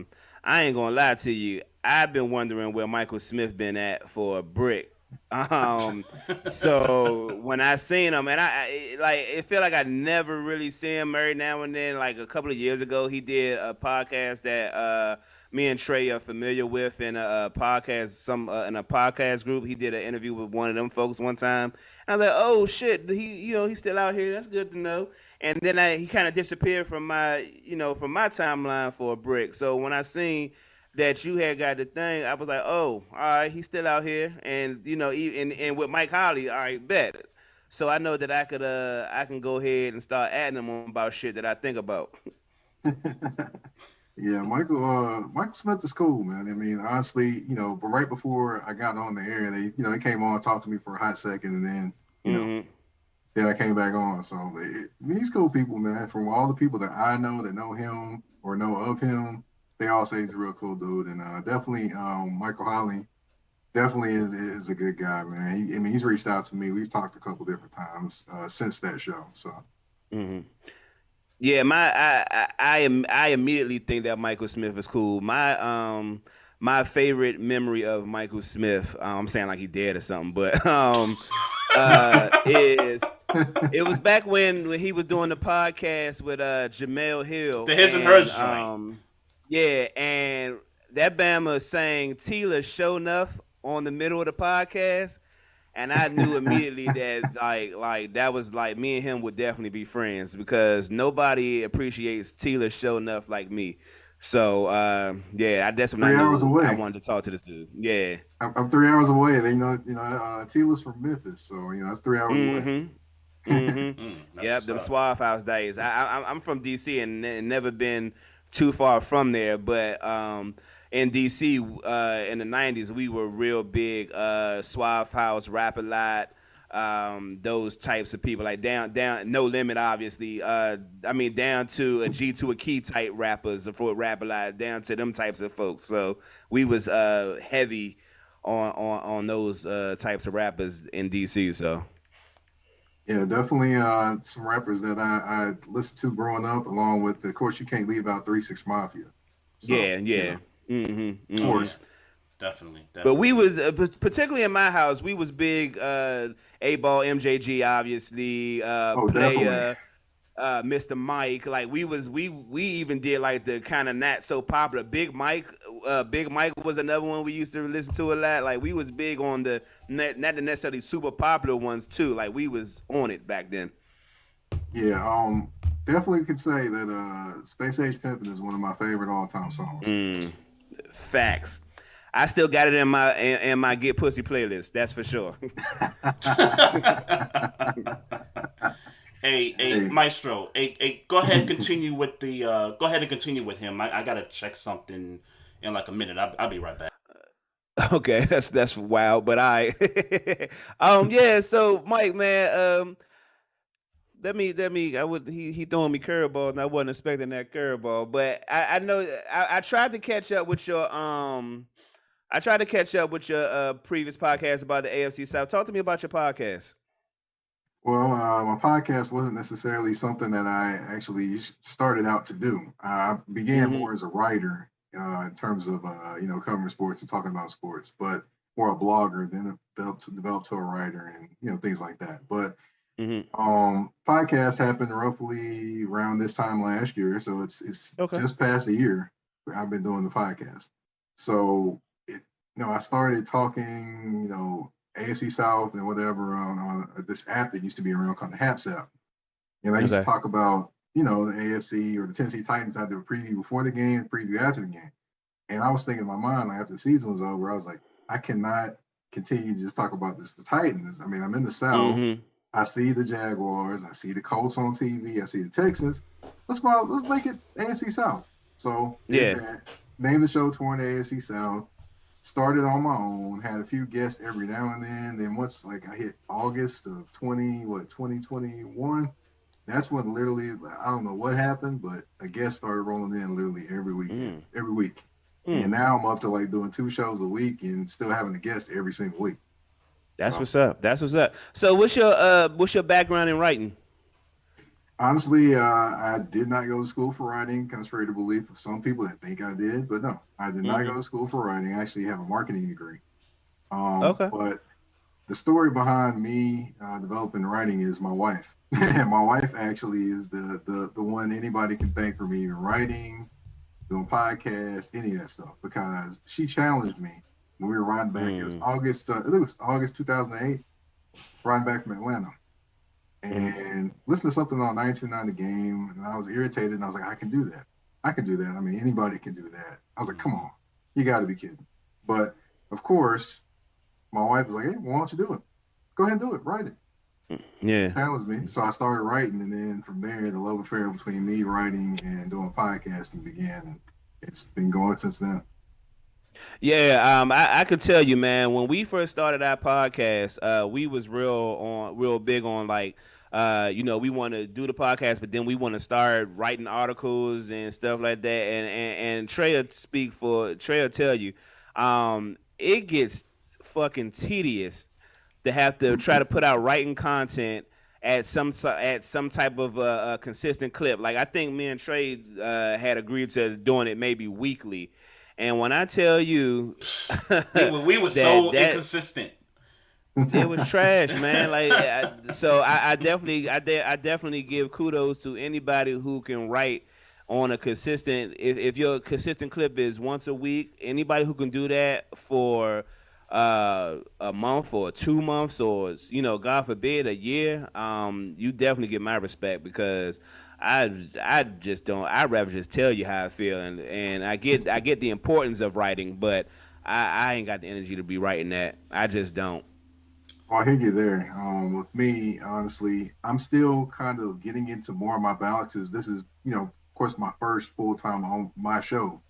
ain't gonna lie to you. I've been wondering where Michael Smith been at for a brick. Um, so when I seen him, and it felt like I never really see him every now and then. Like a couple of years ago, he did a podcast that me and Trey are familiar with in a podcast, in a podcast group. He did an interview with one of them folks one time. And I was like, oh shit, he's still out here. That's good to know. And then he kind of disappeared from my timeline for a brick. So when I seen that you had got the thing, I was like, oh, all right, he's still out here, and and with Mike Holly, all right, bet. So I know that I can go ahead and start adding him on about shit that I think about. Yeah, Michael Smith is cool, man. I mean, honestly, but right before I got on the air, they came on, talked to me for a hot second, and then, Mm-hmm. yeah, I came back on. So he's cool people, man. From all the people that I know that know him or know of him, they all say he's a real cool dude, and definitely Michael Holly definitely is a good guy, man. He's reached out to me. We've talked a couple different times since that show. So Mm-hmm. Yeah, I immediately think that Michael Smith is cool. My favorite memory of Michael Smith, I'm saying like he dead or something, but is it was back when he was doing the podcast with Jamel Hill. The His and Hers joint. Yeah, and that Bama sang Tila Show Enough on the middle of the podcast. And I knew immediately that like that was like me and him would definitely be friends because nobody appreciates Tila Show Enough like me. So yeah, that's when 3 hours I knew away. I wanted to talk to this dude. Yeah. I'm 3 hours away. They Tila's from Memphis, so that's 3 hours away. Yep, them Suave House days. I'm from DC and never been too far from there, but in DC in the 90s we were real big Suave House, Rap a Lot, those types of people, like down No Limit, obviously. Down to a G to a Key type rappers for Rap a Lot, down to them types of folks. So we was heavy on those types of rappers in DC. So Yeah, definitely some rappers that I listened to growing up, along with, of course, you can't leave out 3 6 Mafia. So, yeah. Of course. Definitely. But we was particularly in my house, we was big A-Ball, MJG, obviously, Player. Definitely. Mr. Mike. Like we even did like the kind of not so popular Big Mike. Big Mike was another one we used to listen to a lot. Like we was big on the not the necessarily super popular ones too. Like we was on it back then. Yeah, definitely could say that Space Age Pimpin' is one of my favorite all-time songs. Facts. I still got it in my Get Pussy playlist. That's for sure. Hey, Maestro. Go ahead and continue with the. Go ahead and continue with him. I gotta check something in like a minute. I'll be right back. Okay, that's wild, but yeah. So Mike, man, let me. He throwing me curveball, and I wasn't expecting that curveball. But I know I tried to catch up with your previous podcast about the AFC South. Talk to me about your podcast. Well, my podcast wasn't necessarily something that I actually started out to do. I began more as a writer in terms of covering sports and talking about sports, but more a blogger. Then it developed to a writer and things like that. But podcast happened roughly around this time last year, so it's just past a year. I've been doing the podcast, so I started talking AFC South and whatever on this app that used to be around called the Haps app, and I used to talk about the AFC or the Tennessee Titans. I did a preview before the game, preview after the game, and I was thinking in my mind, like, after the season was over, I was like, I cannot continue to just talk about the Titans. I mean, I'm in the South. I see the Jaguars, I see the Colts on TV, I see the Texans. Let's make it AFC South. So name the show Torn AFC South. Started on my own, had a few guests every now and then. Then once I hit August of 2021, that's when literally, I don't know what happened, but a guest started rolling in literally every week. And now I'm up to doing 2 shows a week and still having a guest every single week. That's what's up. So what's your background in writing? Honestly, I did not go to school for writing, contrary to belief of some people that think I did, but no, I did not go to school for writing. I actually have a marketing degree. But the story behind me developing writing is my wife. My wife actually is the one anybody can thank for me writing, doing podcasts, any of that stuff, because she challenged me when we were riding back. It was August 2008, riding back from Atlanta. And listen to something on 929 The Game, and I was irritated, and I was like, I can do that. I mean, anybody can do that. I was like, come on, you got to be kidding. But, of course, my wife was like, hey, why don't you do it? Go ahead and do it. Write it. Yeah. Challenged me. So I started writing, and then from there, the love affair between me writing and doing podcasting began. And it's been going since then. Yeah, I could tell you, man, when we first started our podcast, we was real big on we want to do the podcast, but then we want to start writing articles and stuff like that. And Trey will tell you, it gets fucking tedious to have to try to put out writing content at some type of consistent clip. Like I think me and Trey had agreed to doing it maybe weekly. And when I tell you, we were so inconsistent. It was trash, man. I definitely give kudos to anybody who can write on a consistent. If your consistent clip is once a week, anybody who can do that for a month or 2 months or God forbid, a year, you definitely get my respect because I just don't. I'd rather just tell you how I feel, and I get the importance of writing, but I ain't got the energy to be writing that. I just don't. Well, I hear you there. With me, honestly, I'm still kind of getting into more of my balances. This is, of course, my first full time on my show.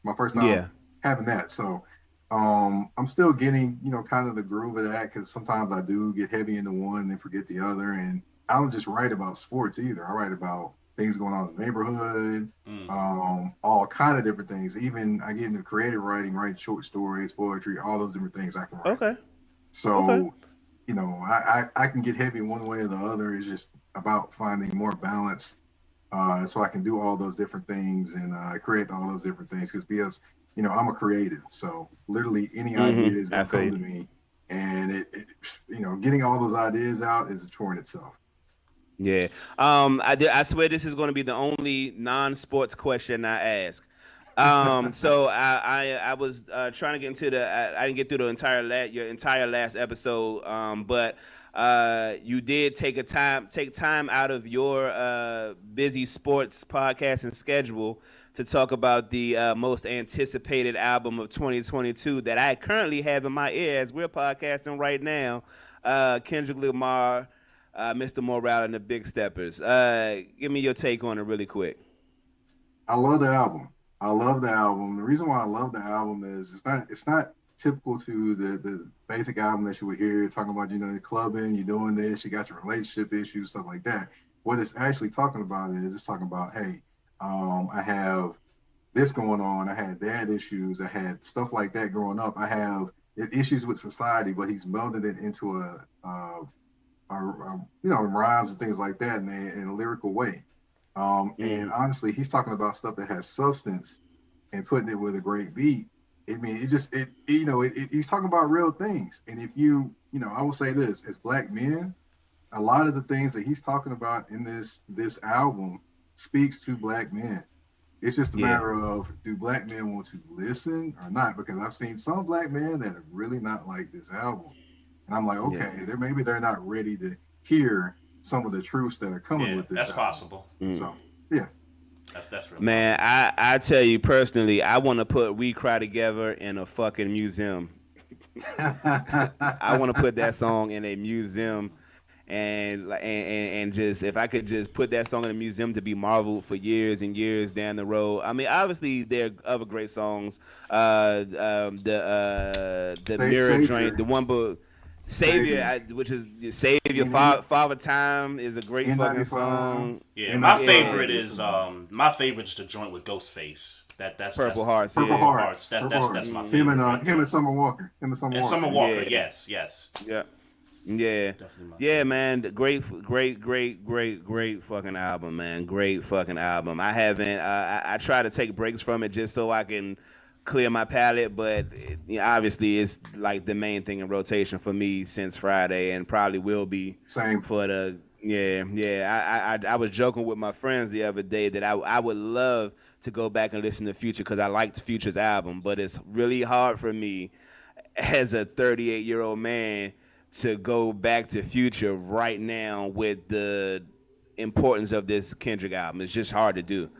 My first time having that. So, I'm still getting, kind of the groove of that because sometimes I do get heavy into one and forget the other. And I don't just write about sports either. I write about things going on in the neighborhood, all kind of different things. Even I get into creative writing, write short stories, poetry, all those different things I can write. Okay. So, I can get heavy one way or the other. It's just about finding more balance so I can do all those different things and create all those different things. Because I'm a creative. So literally any idea is going to come to me. And, getting all those ideas out is a chore in itself. Yeah. I swear this is going to be the only non-sports question I ask. So I was trying to get into I didn't get through the your entire last episode. But you did take time out of your busy sports podcasting schedule to talk about the most anticipated album of 2022 that I currently have in my ear as we're podcasting right now. Kendrick Lamar, Mr. Morale and the Big Steppers. Give me your take on it really quick. I love the album. I love the album. The reason why I love the album is it's not typical to the basic album that you would hear talking about, you're clubbing, you're doing this, you got your relationship issues, stuff like that. What it's actually talking about is it's talking about, hey, I have this going on. I had dad issues. I had stuff like that growing up. I have issues with society, but he's melded it into rhymes and things like that in a lyrical way. And honestly, he's talking about stuff that has substance and putting it with a great beat. I mean, he's talking about real things. And if I will say this, as black men, a lot of the things that he's talking about in this album speaks to black men. It's just a matter of, do black men want to listen or not? Because I've seen some black men that have really not liked this album. And I'm like, okay, maybe they're not ready to hear some of the truths that are coming with this. That's album. Possible. So, yeah. That's real. Man, I tell you personally, I want to put We Cry Together in a fucking museum. I want to put that song in a museum. And just, if I could just put that song in a museum to be marveled for years and years down the road. I mean, obviously there are other great songs. The Mirror joint, the one but Savior, which is Savior, Father Time is a great fucking song. Yeah, my favorite is the joint with Ghostface. That's Purple Hearts. Purple Hearts. That's my favorite. Him and Summer Walker. Summer Walker. Yes. Yeah. Yeah, man. Great fucking album, man. Great fucking album. I haven't. I try to take breaks from it just so I can clear my palate, but obviously it's like the main thing in rotation for me since Friday, and probably will be same for the. I was joking with my friends the other day that I would love to go back and listen to Future because I liked Future's album, but it's really hard for me as a 38-year-old man to go back to Future right now with the importance of this Kendrick album. It's just hard to do.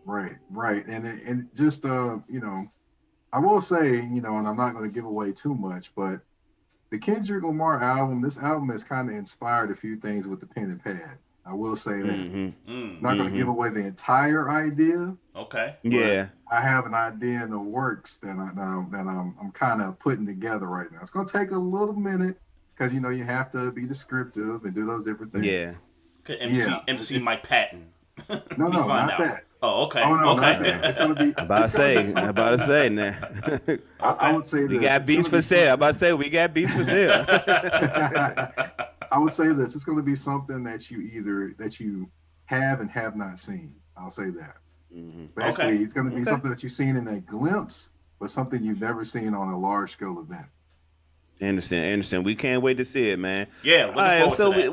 Right. And just, I will say, and I'm not going to give away too much, but the Kendrick Lamar album, this album has kind of inspired a few things with the pen and pad. I will say that. Not going to give away the entire idea. Okay. Yeah. I have an idea in the works that I'm kind of putting together right now. It's going to take a little minute because, you have to be descriptive and do those different things. Yeah. Okay, MC Mike Patton. No, not that. Oh, okay. Oh, no, okay. Not that. It's going to be. About to say now. I would say this. We got beats for sale. I'm about to say we got beats for sale. I would say this. It's going to be something that you have and have not seen. I'll say that. Basically, it's going to be something that you've seen in a glimpse, but something you've never seen on a large scale event. Understand. We can't wait to see it, man. Yeah, looking forward to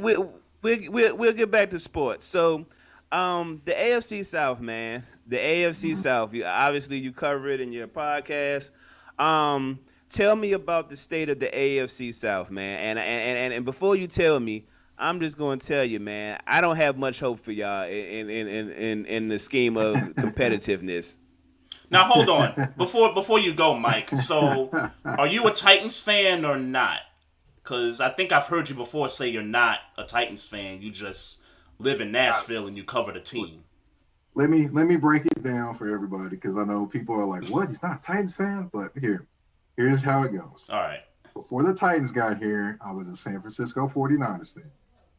that. We'll get back to sports. So, the AFC South, man. The AFC South. You cover it in your podcast. Tell me about the state of the AFC South, man. And before you tell me, I'm just going to tell you, man, I don't have much hope for y'all in the scheme of competitiveness. Now hold on, before you go, Mike. So, are you a Titans fan or not? Because I think I've heard you before say you're not a Titans fan. You just live in Nashville and you cover the team. Let me break it down for everybody because I know people are like, "What? He's not a Titans fan?" But here's how it goes. All right. Before the Titans got here, I was a San Francisco 49ers fan.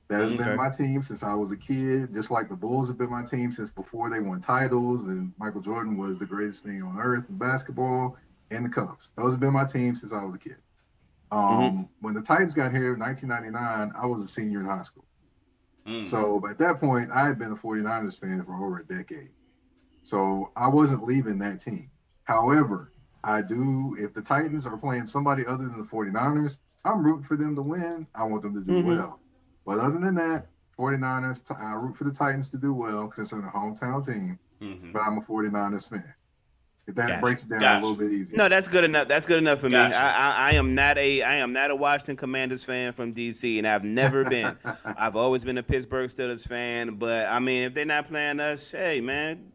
That has been my team since I was a kid, just like the Bulls have been my team since before they won titles, and Michael Jordan was the greatest thing on earth in basketball, and the Cubs. Those have been my team since I was a kid. When the Titans got here in 1999, I was a senior in high school. So at that point, I had been a 49ers fan for over a decade. So I wasn't leaving that team. However, I do, if the Titans are playing somebody other than the 49ers, I'm rooting for them to win. I want them to do well. But other than that, 49ers. I root for the Titans to do well because they're a hometown team. But I'm a 49ers fan. If that breaks it down a little bit easier. No, that's good enough. That's good enough for me. I am not a Washington Commanders fan from DC, and I've never been. I've always been a Pittsburgh Steelers fan. But I mean, if they're not playing us, hey man,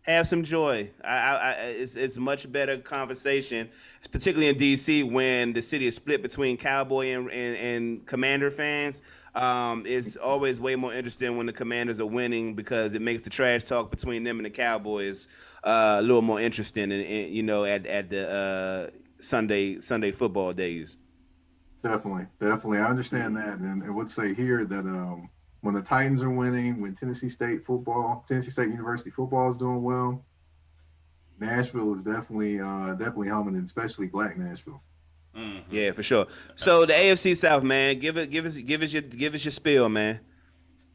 have some joy. It's much better conversation, particularly in DC when the city is split between Cowboy and Commander fans. It's always way more interesting when the Commanders are winning because it makes the trash talk between them and the Cowboys a little more interesting, and at the Sunday football days. Definitely. I understand that, and I would say here that when the Titans are winning, when Tennessee State University football is doing well, Nashville is definitely humming, and especially Black Nashville. Mm-hmm. Yeah, for sure. So the AFC South, man, give us your spiel, man.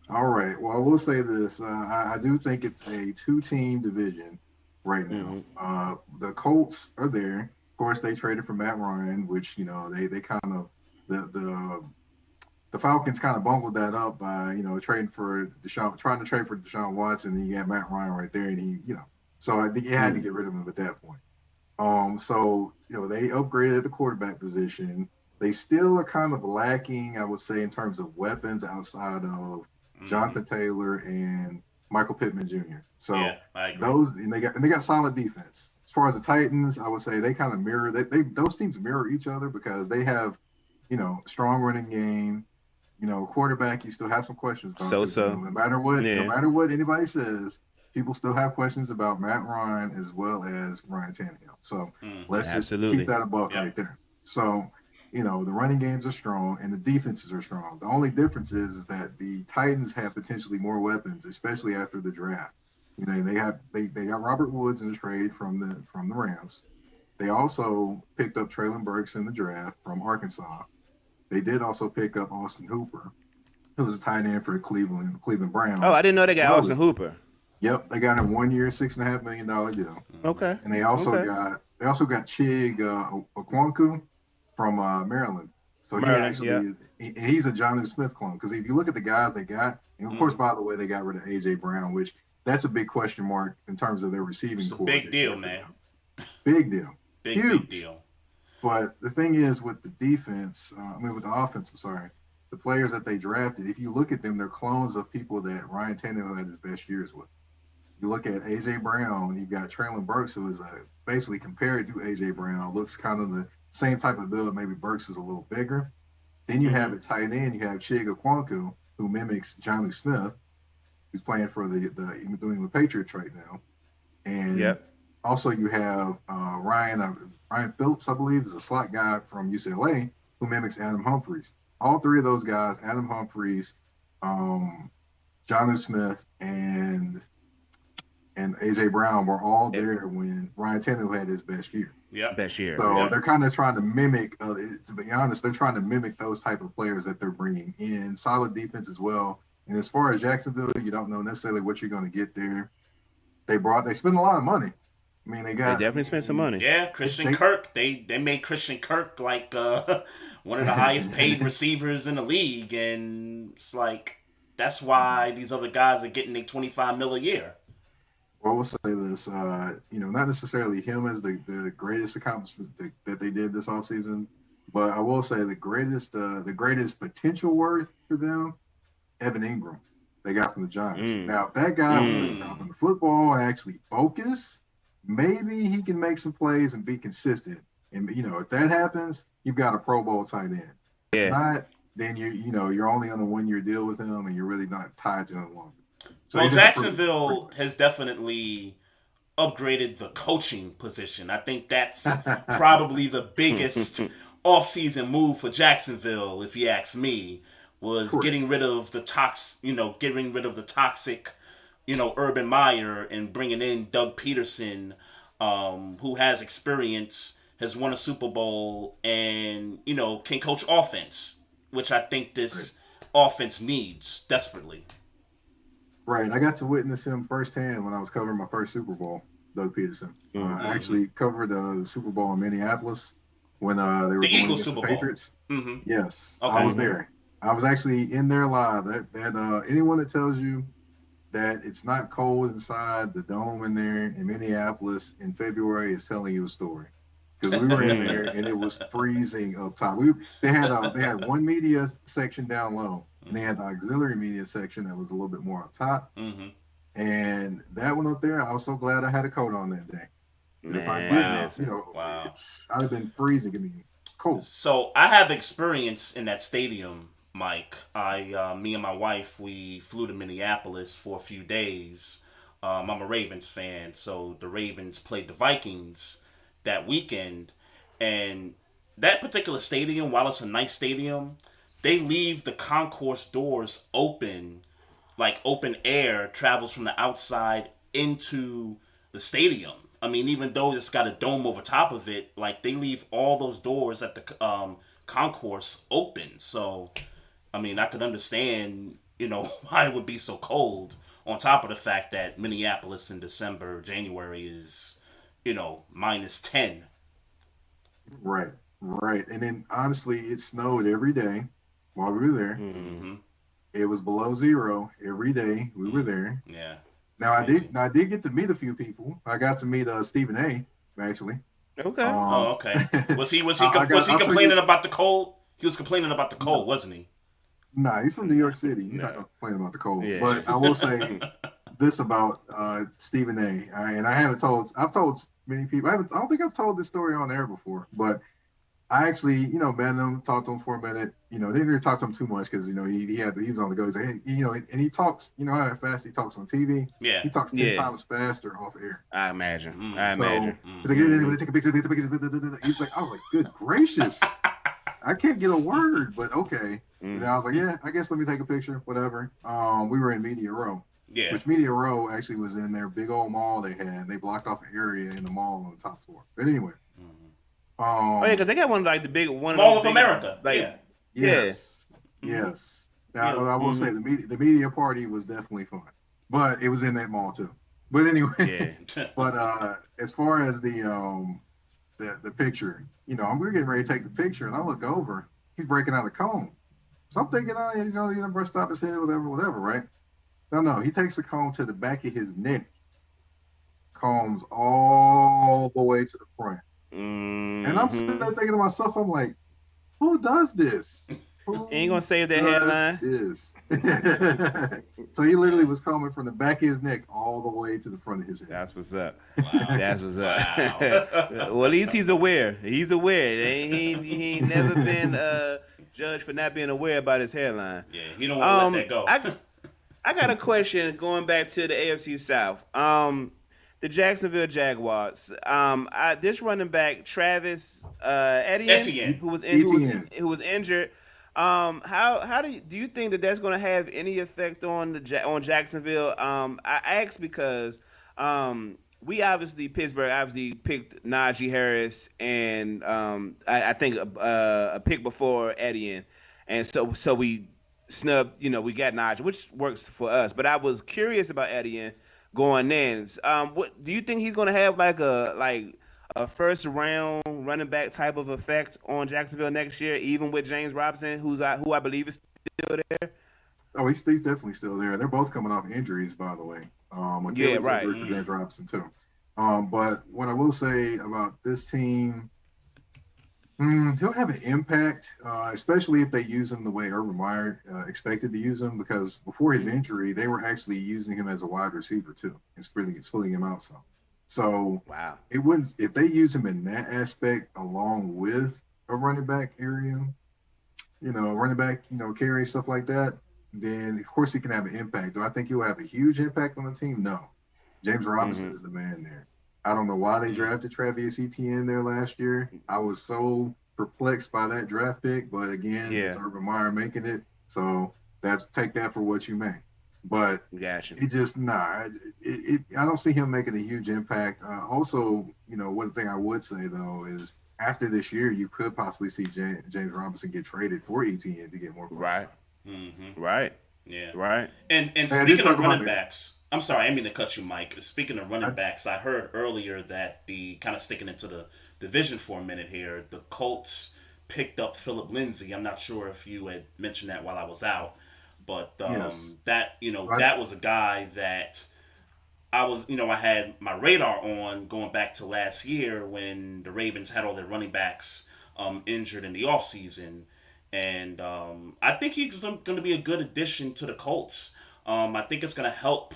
All right. Well, I will say this: I do think it's a 2-team division right now. The Colts are there. Of course, they traded for Matt Ryan, which they kind of the Falcons kind of bungled that up by trying to trade for Deshaun Watson, and you got Matt Ryan right there, and he so I think you had to get rid of him at that point. So they upgraded the quarterback position. They still are kind of lacking, I would say, in terms of weapons outside of Jonathan Taylor and Michael Pittman Jr. So yeah, I agree. and they got solid defense. As far as the Titans, I would say they kind of mirror those teams mirror each other because they have strong running game. Quarterback, you still have some questions about. No matter what anybody says, people still have questions about Matt Ryan as well as Ryan Tannehill. So let's just keep that a buck right there. So, the running games are strong and the defenses are strong. The only difference is that the Titans have potentially more weapons, especially after the draft. They got Robert Woods in the trade from the Rams. They also picked up Treylon Burks in the draft from Arkansas. They did also pick up Austin Hooper, who was a tight end for the Cleveland Browns. Oh, I didn't know they got Austin Hooper. Yep, they got him 1 year, $6.5 million deal. Okay. And they also got Chig Okonkwo from Maryland. So he's a Jonnu Smith clone. Because if you look at the guys they got, and of course, by the way, they got rid of AJ Brown, which that's a big question mark in terms of their receiving core. Big deal, man. Big deal. Big deal. But the thing is, with the defense, with the offense, the players that they drafted, if you look at them, they're clones of people that Ryan Tannehill had his best years with. You look at A.J. Brown, you've got Treylon Burks, who is basically compared to A.J. Brown, looks kind of the same type of build. Maybe Burks is a little bigger. Then you have at tight end, you have Chig Okonkwo, who mimics Jonnu Smith, who's playing for the New England Patriots right now. And also you have Ryan Phillips, I believe, is a slot guy from UCLA, who mimics Adam Humphries. All three of those guys, Adam Humphries, Jonnu Smith, and A.J. Brown were all there when Ryan Tannehill had his best year. Yeah, best year. So they're kind of trying to mimic, to be honest, they're trying to mimic those type of players that they're bringing in. Solid defense as well. And as far as Jacksonville, you don't know necessarily what you're going to get there. They spent a lot of money. I mean, they definitely spent some money. Yeah, Christian Kirk. They made Christian Kirk like one of the highest paid receivers in the league, and it's like that's why these other guys are getting their $25 million a year. Well, we'll say this, not necessarily him as the greatest accomplishment that they did this offseason, but I will say the greatest potential worth for them, Evan Ingram, they got from the Giants. Now, if that guy was dropping the football and actually focus, maybe he can make some plays and be consistent. And if that happens, you've got a Pro Bowl tight end. Yeah. If not, then you're only on a 1-year deal with him, and you're really not tied to him longer. So well, Jacksonville has definitely upgraded the coaching position. I think that's probably the biggest offseason move for Jacksonville, if you ask me, was getting rid of the toxic, Urban Meyer and bringing in Doug Peterson, who has experience, has won a Super Bowl, and, can coach offense, which I think this offense needs desperately. Right. I got to witness him firsthand when I was covering my first Super Bowl, Doug Peterson. I actually covered the Super Bowl in Minneapolis when they were the going Eagles against Super the Bowl. Patriots. Mm-hmm. Yes. Okay. I was there. I was actually in there live. Anyone that tells you that it's not cold inside the dome in there in Minneapolis in February is telling you a story. Because we were in there and it was freezing up top. They had one media section down low, and they had the auxiliary media section that was a little bit more up top. Mm-hmm. And that one up there, I was so glad I had a coat on that day. If I didn't, I'd have been freezing. I mean, cold. So I have experience in that stadium, Mike. Me and my wife, we flew to Minneapolis for a few days. I'm a Ravens fan, so the Ravens played the Vikings that weekend, and that particular stadium, while it's a nice stadium, they leave the concourse doors open, like open air travels from the outside into the stadium. I mean, even though it's got a dome over top of it, like they leave all those doors at the concourse open. So, I mean, I could understand, why it would be so cold. On top of the fact that Minneapolis in December, January is, -10. Right. And then honestly, it snowed every day while we were there. Mm-hmm. It was below zero every day we were there. Yeah. Now I did get to meet a few people. I got to meet Stephen A. actually. Okay. Okay. Was he complaining about the cold? He was complaining about the cold, wasn't he? Nah, he's from New York City. He's not complaining about the cold. Yeah. But I will say this about Stephen A. I've told many people. I don't think I've told this story on air before, but I actually, met him, talked to him for a minute. Didn't really talk to him too much because he was on the go. He's like, hey, and he talks. How fast he talks on TV. Yeah, he talks 10 times faster off air. I imagine. He's like, yeah, take a picture. He's like, I was like, good gracious, I can't get a word, but okay. And I was like, yeah, I guess let me take a picture, whatever. We were in Media Row. Yeah. Which Media Row actually was in their big old mall they had. They blocked off an area in the mall on the top floor. But anyway. Because they got one like the big one. Mall of America. Yes. Now I will say the media party was definitely fun, but it was in that mall too. But anyway, but as far as the picture, we're getting ready to take the picture, and I look over, he's breaking out a comb. So I'm thinking, he's gonna brush stop his head, whatever, right? No, he takes the comb to the back of his neck, combs all the way to the front. Mm-hmm. And I'm sitting there thinking to myself, I'm like, who does this? Ain't gonna save that headline. So he literally was combing from the back of his neck all the way to the front of his head. That's what's up. Wow. That's what's up. Well, at least he's aware. He ain't never been judged for not being aware about his hairline. Yeah, he don't want to let that go. I got a question going back to the AFC South. The Jacksonville Jaguars. This running back Travis Etienne, who was injured. How do you think that's going to have any effect on Jacksonville? I ask because we obviously Pittsburgh picked Najee Harris and I think a pick before Etienne, and so we snubbed. We got Najee, which works for us. But I was curious about Etienne going in. What do you think he's going to have like a first round running back type of effect on Jacksonville next year, even with James Robinson, who I believe is still there? Oh, he's definitely still there. They're both coming off injuries, by the way. Right. For James Robinson too. But what I will say about this team, he'll have an impact, especially if they use him the way Urban Meyer expected to use him, because before his injury, they were actually using him as a wide receiver too, and splitting him out some. So wow, it wouldn't, if they use him in that aspect along with a running back area, carry stuff like that, then of course he can have an impact. Do I think he'll have a huge impact on the team? No. James Robinson is the man there. I don't know why they drafted Travis Etienne there last year. I was so perplexed by that draft pick, but again, it's Urban Meyer making it, so take that for what you may. But it just I don't see him making a huge impact. Also, one thing I would say though is after this year, you could possibly see James Robinson get traded for Etienne to get more players. Right. Mm-hmm. Right. Yeah. Right. And speaking of running backs, I'm sorry, I didn't mean to cut you, Mike. Speaking of running backs, I heard earlier that the kind of sticking into the division for a minute here, the Colts picked up Philip Lindsay. I'm not sure if you had mentioned that while I was out, but Yes. that I, that was a guy that I had my radar on going back to last year when the Ravens had all their running backs injured in the offseason. And I think he's going to be a good addition to the Colts. I think it's going to help,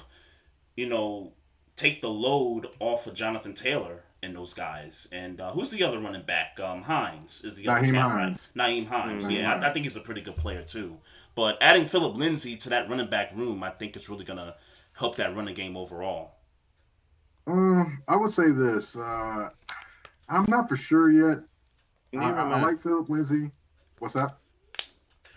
you know, take the load off of Jonathan Taylor and those guys. And who's the other running back? Hines is the other Naheem cat, right? Hines. Naeem Hines. Mm-hmm. Naheem Yeah, I think Hines. he's a pretty good player too. But adding Philip Lindsay to that running back room, I think is really going to help that running game overall. I would say this. I'm not for sure yet. Never I mind. like Philip Lindsay. What's that?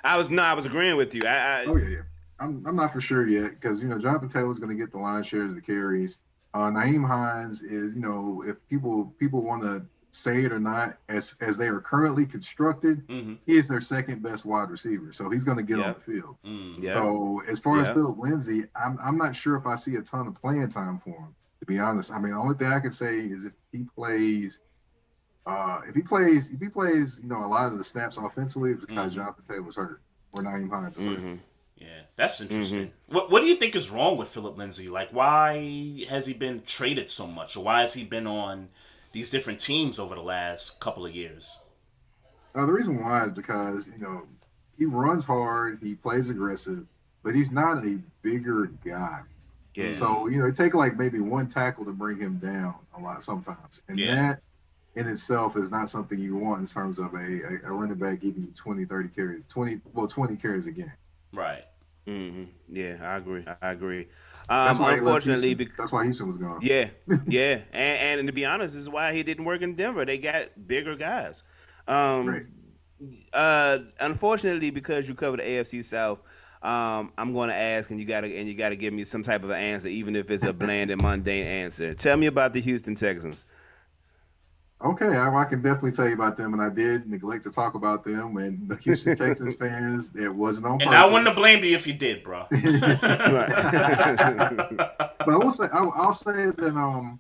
I was agreeing with you. Oh yeah. I'm not for sure yet because Jonathan Taylor's going to get the lion's share of the carries. Naeem Hines is if people want to say it or not, as they are currently constructed, Mm-hmm. he is their second best wide receiver, so he's going to get on Yep. the field. Mm. Yep. So as far as Yep. Philip Lindsay, I'm not sure if I see a ton of playing time for him. To be honest, I mean, the only thing I can say is if he plays, a lot of the snaps offensively, it's because Jonathan Taylor's hurt or Naeem Hines is hurt. Mm-hmm. Yeah, that's interesting. What do you think is wrong with Philip Lindsay? Like, why has he been traded so much, or why has he been on these different teams over the last couple of years? The reason why is because he runs hard, he plays aggressive, but he's not a bigger guy. Yeah. So it take like maybe one tackle to bring him down a lot sometimes, and Yeah. that in itself is not something you want in terms of a running back giving you 20, 30 carries, 20 carries a game. Right. Mm-hmm. Yeah, I agree. That's why he left Unfortunately, Houston. That's why Houston was gone. yeah, yeah, and to be honest, this is why he didn't work in Denver. They got bigger guys. Right. Unfortunately, because you cover the AFC South, I'm going to ask, and you gotta give me some type of an answer, even if it's a bland and mundane answer. Tell me about the Houston Texans. Okay, I can definitely tell you about them, and I did neglect to talk about them. And the Houston Texans fans, it wasn't on And purpose. I wouldn't have blamed you if you did, bro. Right. But I will say, I'll say that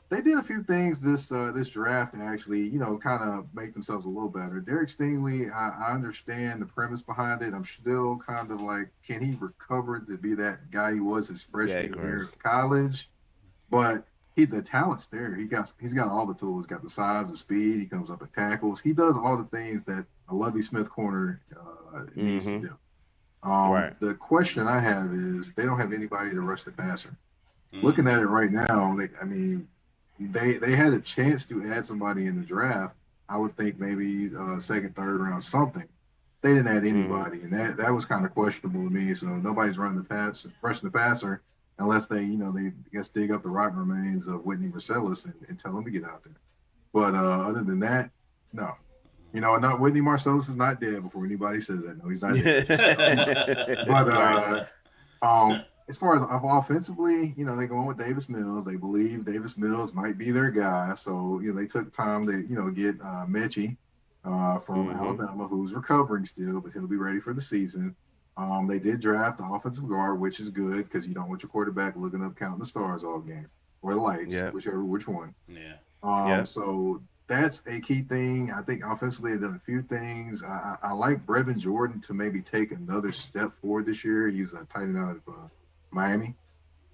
they did a few things this draft to actually kind of make themselves a little better. Derek Stingley, I understand the premise behind it. I'm still kind of like, can he recover to be that guy he was his freshman year of college? But the talent's there. He's got all the tools. He's got the size, the speed. He comes up at tackles. He does all the things that a Lovie Smith corner needs to do. Right. The question I have is they don't have anybody to rush the passer. Looking at it right now, they had a chance to add somebody in the draft. I would think maybe second, third round, something. They didn't add anybody, and that was kind of questionable to me. So nobody's rushing the passer unless they dig up the rotten remains of Whitney Marcellus and tell him to get out there. But other than that, no. Not Whitney Marcellus is not dead before anybody says that. No, he's not dead. But as far as offensively, they're going with Davis Mills. They believe Davis Mills might be their guy. So, they took time to, get Mechie from Alabama, who's recovering still, but he'll be ready for the season. They did draft the offensive guard, which is good because you don't want your quarterback looking up counting the stars all game or the lights, which one. Yeah. So that's a key thing. I think offensively they've done a few things. I like Brevin Jordan to maybe take another step forward this year. He's a tight end out of Miami.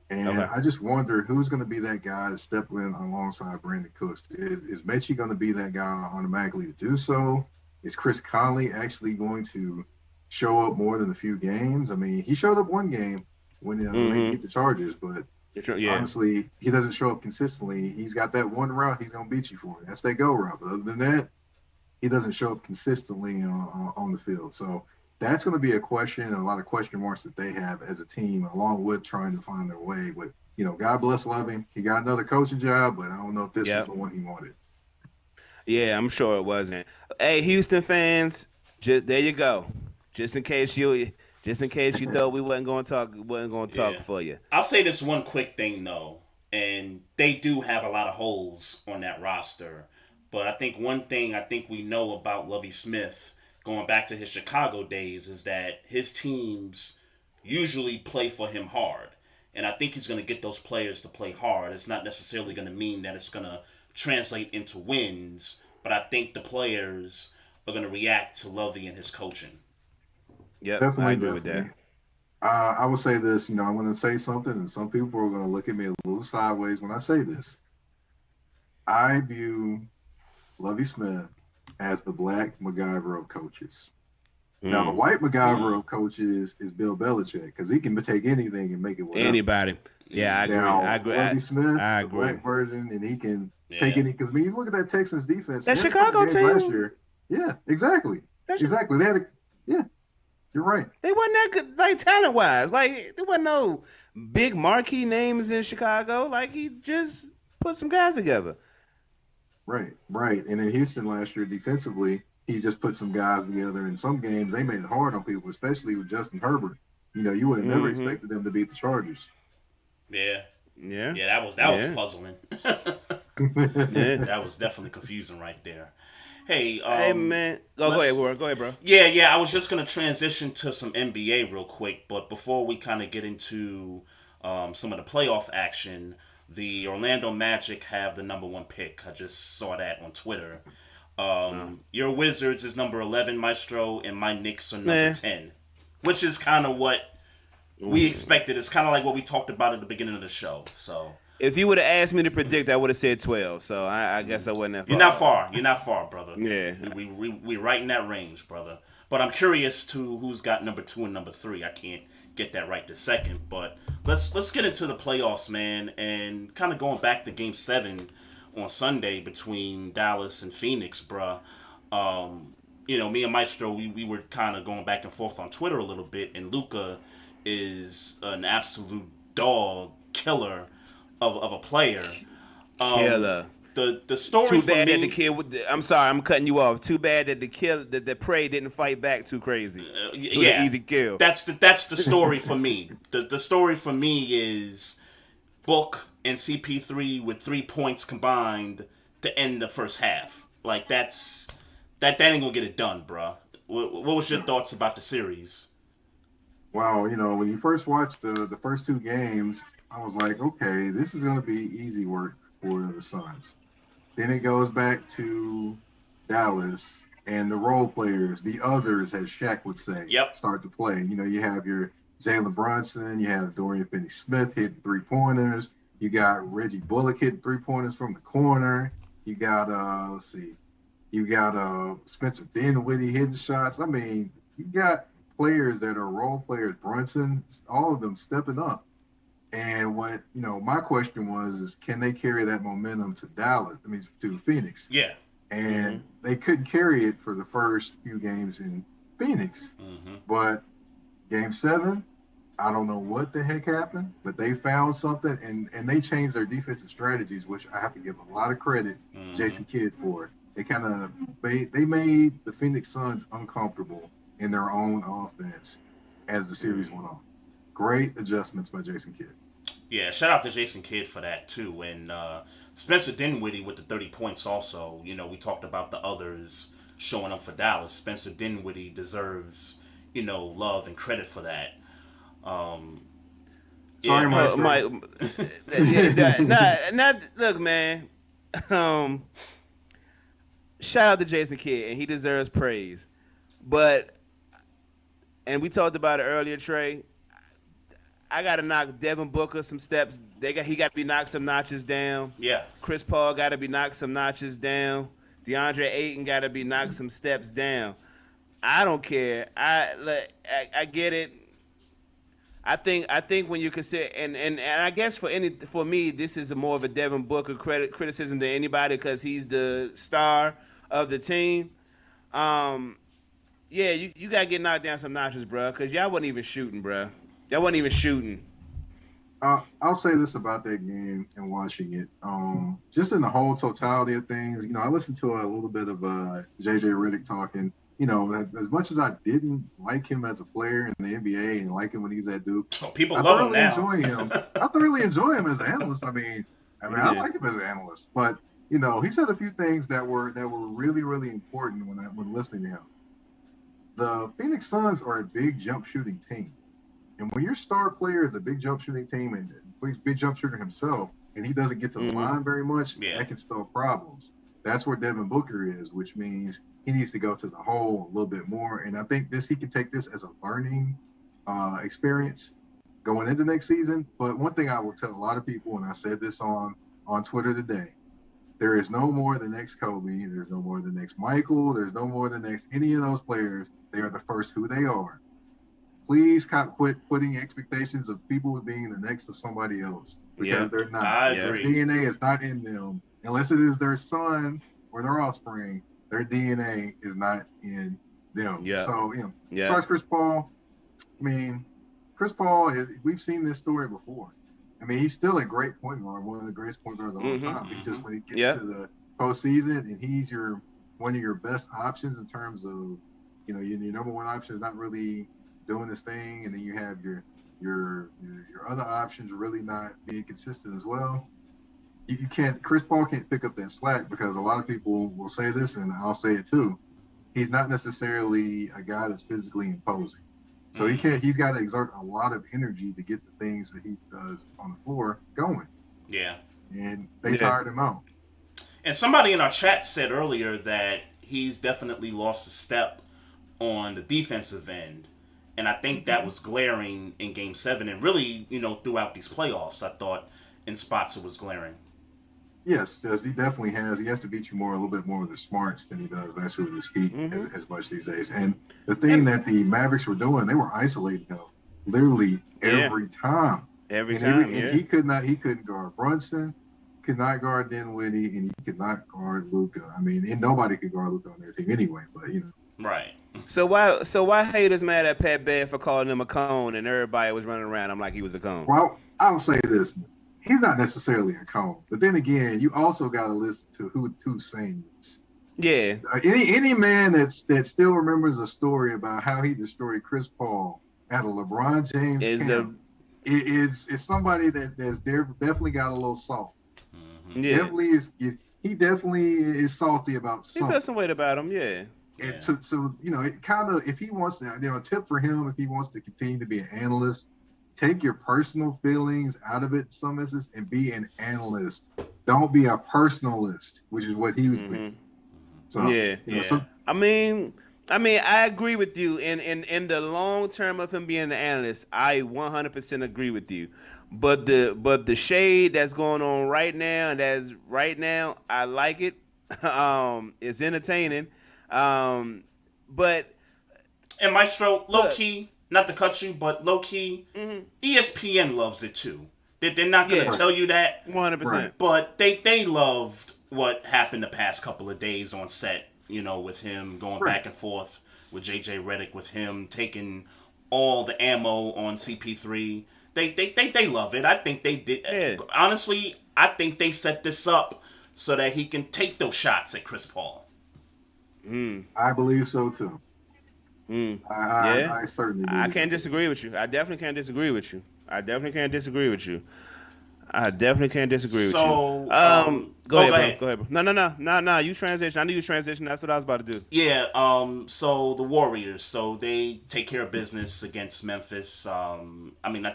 And I just wonder who's going to be that guy to step in alongside Brandon Cooks. Is Mechie going to be that guy automatically to do so? Is Chris Conley actually going to show up more than a few games? I mean, he showed up one game when they beat the Chargers, but honestly, he doesn't show up consistently. He's got that one route he's going to beat you for. That's that go route. But other than that, he doesn't show up consistently on the field. So that's going to be a question and a lot of question marks that they have as a team, along with trying to find their way. But, God bless Loving. He got another coaching job, but I don't know if this was the one he wanted. Yeah, I'm sure it wasn't. Hey, Houston fans, there you go. Just in case you thought we wasn't going to talk for you. I'll say this one quick thing though, and they do have a lot of holes on that roster. But I think one thing we know about Lovie Smith, going back to his Chicago days, is that his teams usually play for him hard. And I think he's going to get those players to play hard. It's not necessarily going to mean that it's going to translate into wins, but I think the players are going to react to Lovey and his coaching. Yep, Definitely, I agree with definitely. that. I will say this, I'm going to say something, and some people are going to look at me a little sideways when I say this. I view Lovie Smith as the black MacGyver of coaches. Now, the white MacGyver of coaches is Bill Belichick because he can take anything and make it whatever. Anybody. Yeah, I agree. Now, I agree. Lovie Smith, I the agree. black version, and he can take any. Because when you look at that Texans defense, That they had a couple Chicago games team. last year. Yeah, exactly. Exactly. They had a. Yeah, you're right. They wasn't that good, like talent wise. Like there wasn't no big marquee names in Chicago. Like he just put some guys together. Right. And in Houston last year, defensively, he just put some guys together. In some games, they made it hard on people, especially with Justin Herbert. You would have never expected them to beat the Chargers. Yeah. Yeah. Yeah, that was puzzling. That was definitely confusing right there. Hey, hey man, go ahead, Warren. Go ahead, bro. Yeah. I was just gonna transition to some NBA real quick, but before we kind of get into some of the playoff action, the Orlando Magic have the number 1 pick. I just saw that on Twitter. Your Wizards is number 11, Maestro, and my Knicks are number 10, which is kind of what we expected. It's kind of like what we talked about at the beginning of the show. So if you would have asked me to predict, I would have said 12. So I guess I wasn't that far. You're not far, brother. Yeah, we right in that range, brother. But I'm curious to who's got number 2 and number 3. I can't get that right this second. But let's get into the playoffs, man, and kind of going back to Game 7 on Sunday between Dallas and Phoenix, bruh. Me and Maestro, we were kind of going back and forth on Twitter a little bit, and Luka is an absolute dog killer of a player. Killer. The story too for bad me, that the kid. I'm sorry, I'm cutting you off. Too bad that the Prey didn't fight back too crazy. Yeah, easy kill. That's the story for me. The story for me is Book and CP3 with 3 points combined to end the first half. Like that ain't gonna get it done, bruh. What was your thoughts about the series? Wow, when you first watched the first 2 games, I was like, okay, this is going to be easy work for the Suns. Then it goes back to Dallas and the role players, the others, as Shaq would say, start to play. You have your Jalen Brunson, you have Dorian Finney-Smith hitting 3-pointers, you got Reggie Bullock hitting 3-pointers from the corner, you got Spencer Dinwiddie hitting shots. I mean, you got players that are role players, Brunson, all of them stepping up. And what, my question is can they carry that momentum to to Phoenix? Yeah. And they couldn't carry it for the first few games in Phoenix. But Game 7, I don't know what the heck happened, but they found something and they changed their defensive strategies, which I have to give a lot of credit to Jason Kidd for. They they made the Phoenix Suns uncomfortable in their own offense as the series went on. Great adjustments by Jason Kidd. Yeah, shout out to Jason Kidd for that too, and Spencer Dinwiddie with the 30 points also. We talked about the others showing up for Dallas. Spencer Dinwiddie deserves love and credit for that. Sorry, Mike. Look, man. Shout out to Jason Kidd, and he deserves praise. And we talked about it earlier, Trey. I got to knock Devin Booker some steps. He got to be knocked some notches down. Yeah. Chris Paul got to be knocked some notches down. DeAndre Ayton got to be knocked some steps down. I don't care. I get it. I think when you consider and I guess for me this is more of a Devin Booker criticism than anybody because he's the star of the team. Yeah, you gotta get knocked down some notches, bro, because y'all wasn't even shooting, bro. Y'all wasn't even shooting. I'll say this about that game and watching it. Just in the whole totality of things, I listened to a little bit of JJ Redick talking. As much as I didn't like him as a player in the NBA and like him when he was at Duke, people love him now. I thoroughly enjoy him as an analyst. I like him as an analyst, but he said a few things that were really, really important when listening to him. The Phoenix Suns are a big jump shooting team. And when your star player is a big jump shooting team and big jump shooter himself, and he doesn't get to the line very much, that can spell problems. That's where Devin Booker is, which means he needs to go to the hole a little bit more. And I think he can take this as a learning experience going into next season. But one thing I will tell a lot of people, and I said this on Twitter today, there is no more the next Kobe. There's no more the next Michael. There's no more the next any of those players. They are the first who they are. Please quit putting expectations of people being the next of somebody else because they're not. I agree. Their DNA is not in them unless it is their son or their offspring. Their DNA is not in them. Yeah. So, as far as Chris Paul, I mean, Chris Paul, we've seen this story before. I mean, he's still a great point guard, one of the greatest point guards of all time. He just when he gets to the postseason and he's one of your best options in terms of, your number one option is not really doing this thing, and then you have your other options really not being consistent as well. You can't. Chris Paul can't pick up that slack because a lot of people will say this, and I'll say it too. He's not necessarily a guy that's physically imposing. So he can't. He's got to exert a lot of energy to get the things that he does on the floor going. Yeah. And they tired him out. And somebody in our chat said earlier that he's definitely lost a step on the defensive end, and I think that was glaring in Game 7, and really, throughout these playoffs. I thought in spots it was glaring. Yes, he definitely has. He has to beat you a little bit more with the smarts than he does actually with his feet as much these days. And the thing that the Mavericks were doing, they were isolating him literally every time. And he couldn't guard Brunson, could not guard Dinwiddie, and he could not guard Luka. I mean, and nobody could guard Luka on their team anyway. But right. So why haters mad at Pat Bev for calling him a cone and everybody was running around him like he was a cone? Well, I'll say this. He's not necessarily a cone, but then again, you also got to listen to who's saying this. Yeah. Any man that still remembers a story about how he destroyed Chris Paul at a LeBron James camp is somebody that's definitely got a little salt. Mm-hmm. Yeah. He definitely is salty about something. He felt some weight about him, yeah. And so it kind of, if he wants to, a tip for him, if he wants to continue to be an analyst, take your personal feelings out of it in some instances and be an analyst. Don't be a personalist, which is what he was doing. So, I mean, I agree with you. In the long term of him being an analyst, I 100% agree with you. But the shade that's going on right now, I like it. It's entertaining. But and Maestro, low key, not to cut you, but low key, ESPN loves it too. They're not going to tell you that 100%, but they loved what happened the past couple of days on set. With him going back and forth with JJ Redick, with him taking all the ammo on CP3. They love it. I think they did. Yeah. Honestly, I think they set this up so that he can take those shots at Chris Paul. I believe so too. I certainly do. I can't disagree with you. I definitely can't disagree with you. So, go ahead, bro. No. You transition. I knew you transition. That's what I was about to do. Yeah. So the Warriors. So they take care of business against Memphis. I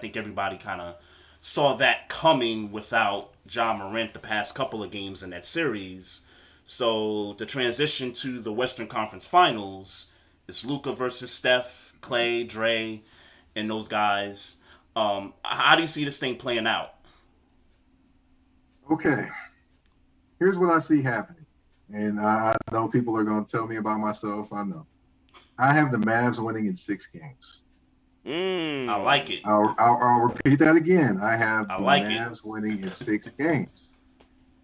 think everybody kind of saw that coming without Ja Morant the past couple of games in that series. So the transition to the Western Conference Finals is Luka versus Steph, Clay, Trey, and those guys. How do you see this thing playing out? Okay, here's what I see happening, and I know people are going to tell me about myself. I know. I have the Mavs winning in 6 games. I like it. I'll repeat that again. I have the Mavs winning in 6 games.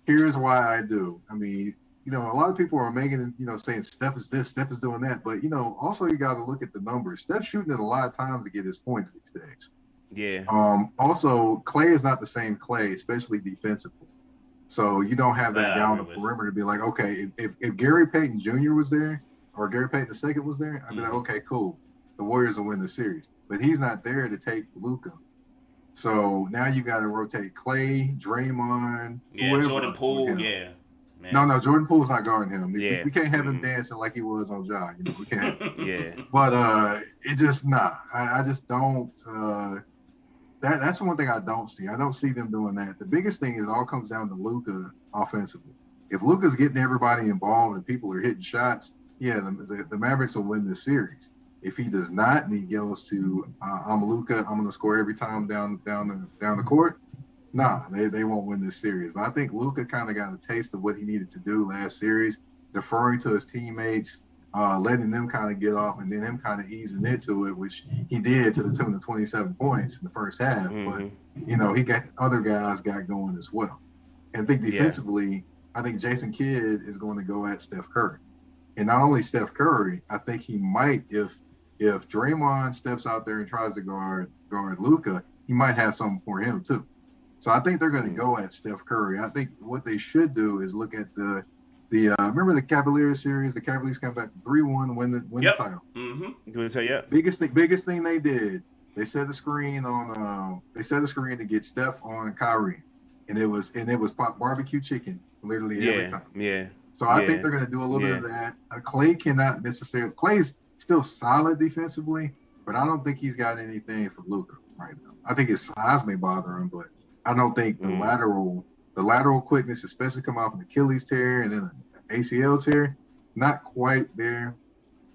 Here's why I do. I mean, a lot of people are making, saying Steph is this, Steph is doing that, but also you got to look at the numbers. Steph's shooting it a lot of times to get his points these days. Yeah. Also, Clay is not the same Clay, especially defensively. So you don't have that down the perimeter to be like, okay, if Gary Payton Jr. was there or Gary Payton II was there, I'd be like, okay, cool. The Warriors will win the series. But he's not there to take Luka. So now you got to rotate Clay, Draymond, whoever. Jordan Poole, Man. No, Jordan Poole's not guarding him. We can't have him dancing like he was on Ja. We can't. But it just, I just don't. That's one thing I don't see. I don't see them doing that. The biggest thing is all comes down to Luka offensively. if Luka's getting everybody involved and people are hitting shots, yeah, the Mavericks will win this series. If he does not, and he yells to I'm Luka, I'm going to score every time down the court, nah, they won't win this series. But I think Luka kind of got a taste of what he needed to do last series, deferring to his teammates, letting them kind of get off, and then him kind of easing into it, which he did to the tune of 27 points in the first half. Mm-hmm. But, he got other guys got going as well. And I think defensively, I think Jason Kidd is going to go at Steph Curry. And not only Steph Curry, I think he might, if Draymond steps out there and tries to guard Luka, he might have something for him too. So I think they're going to go at Steph Curry. I think what they should do is look at the remember the Cavaliers series? The Cavaliers came back 3-1, win the title. Mm-hmm. Biggest thing they did, they set the screen to get Steph on Kyrie, and it was barbecue chicken literally every time. Yeah. So I think they're going to do a little bit of that. Clay cannot necessarily. Clay's still solid defensively, but I don't think he's got anything for Luka right now. I think his size may bother him, but I don't think the lateral quickness, especially come off an Achilles tear and then an ACL tear, not quite there.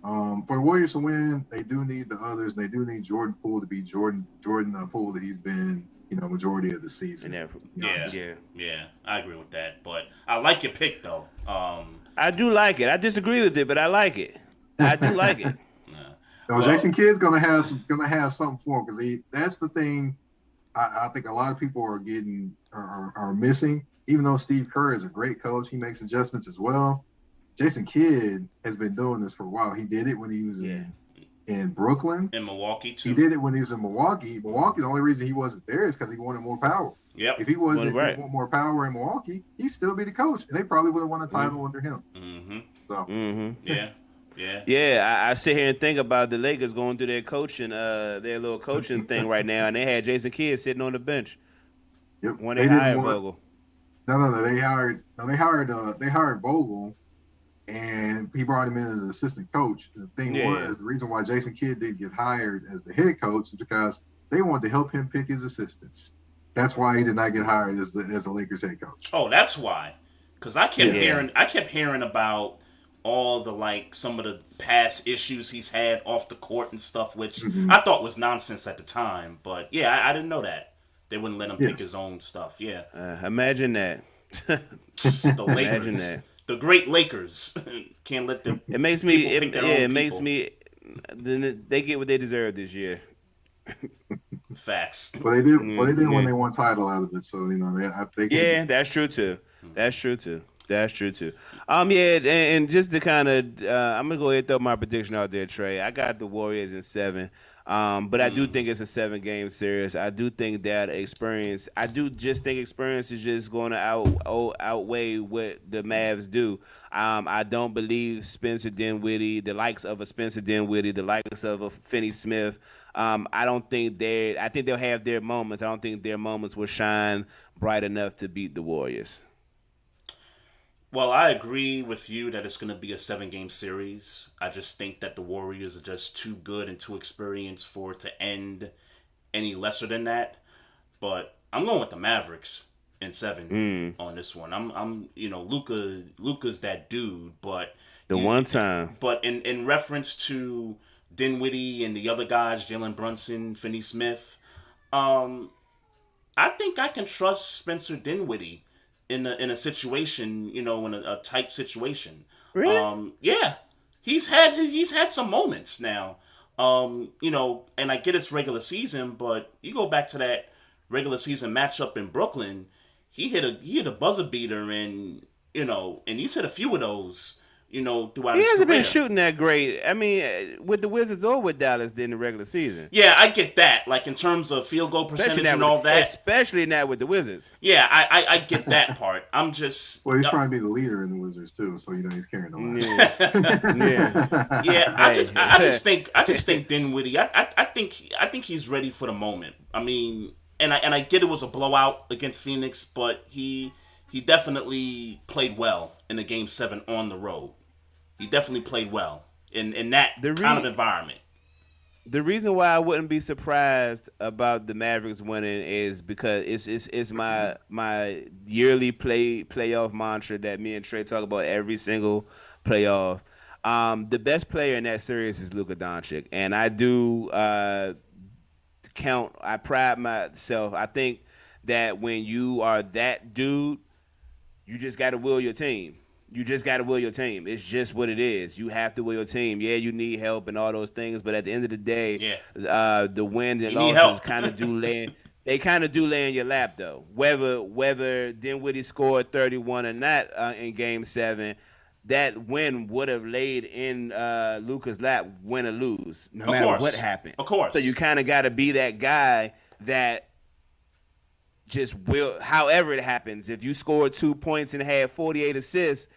For the Warriors to win, they do need the others. They do need Jordan Poole to be Jordan Poole that he's been, majority of the season. Yeah, I agree with that. But I like your pick though. I do like it. I disagree with it, but I like it. I do like it. So Jason Kidd's gonna have something for him because that's the thing. I think a lot of people are missing. Even though Steve Kerr is a great coach, he makes adjustments as well. Jason Kidd has been doing this for a while. He did it when he was in Brooklyn. In Milwaukee, too. He did it when he was in Milwaukee. Milwaukee, the only reason he wasn't there is because he wanted more power. Yep. If he want more power in Milwaukee, he'd still be the coach. And they probably would have won a title under him. Mm-hmm. So. Yeah. I sit here and think about the Lakers going through their coaching, their little coaching thing right now, and they had Jason Kidd sitting on the bench. Yep. When they hired Vogel. No. They hired Vogel, and he brought him in as an assistant coach. The thing was, the reason why Jason Kidd didn't get hired as the head coach is because they wanted to help him pick his assistants. That's why he did not get hired as the Lakers head coach. Oh, that's why. Because I kept hearing about all the some of the past issues he's had off the court and stuff, which I thought was nonsense at the time. But I didn't know that they wouldn't let him pick his own stuff. Yeah, imagine that. The Lakers, imagine that. The great Lakers can't let them. It makes me. It makes me. Then they get what they deserve this year. Facts. Well, they did. Well, they did when they won title out of it. So they that's true too. That's true too. And just to kind of, I'm gonna go ahead and throw my prediction out there, Trey. I got the Warriors in 7, but I do think it's a 7-game series. I do think that experience. I do just think experience is just going to outweigh what the Mavs do. I don't believe Spencer Dinwiddie, the likes of a Spencer Dinwiddie, the likes of a Finney Smith. I don't think I think they'll have their moments. I don't think their moments will shine bright enough to beat the Warriors. Well, I agree with you that it's going to be a 7-game series. I just think that the Warriors are just too good and too experienced for it to end any lesser than that. But I'm going with the Mavericks in 7 on this one. I'm Luka's that dude, but one time. But in reference to Dinwiddie and the other guys, Jalen Brunson, Finney Smith, I think I can trust Spencer Dinwiddie in a situation, in a tight situation. Really? He's had some moments now. And I get it's regular season, but you go back to that regular season matchup in Brooklyn, he hit a buzzer beater, and he's hit a few of those, throughout his career. He hasn't been shooting that great. I mean, with the Wizards or with Dallas in the regular season. Yeah, I get that. Like in terms of field goal percentage and all that. Especially not with the Wizards. Yeah, I get that part. I'm just. Well, he's trying to be the leader in the Wizards too, so he's carrying the line. Yeah. I just think Dinwiddie. I think he's ready for the moment. I mean, and I get it was a blowout against Phoenix, but he definitely played well in the Game 7 on the road. He definitely played well in that kind of environment. The reason why I wouldn't be surprised about the Mavericks winning is because it's my yearly playoff mantra that me and Trey talk about every single playoff. The best player in that series is Luka Doncic, and I do count. I pride myself. I think that when you are that dude, you just got to will your team. You just got to will your team. It's just what it is. You have to will your team. Yeah, you need help and all those things, but at the end of the day, the wins and losses kind of do lay. They kind of do lay in your lap though. Whether Dinwiddie scored 31 or not in Game 7, that win would have laid in Luka's lap, win or lose, no matter what happened. Of course. So you kind of got to be that guy that just will, however it happens. If you scored 2 points and had 48 assists,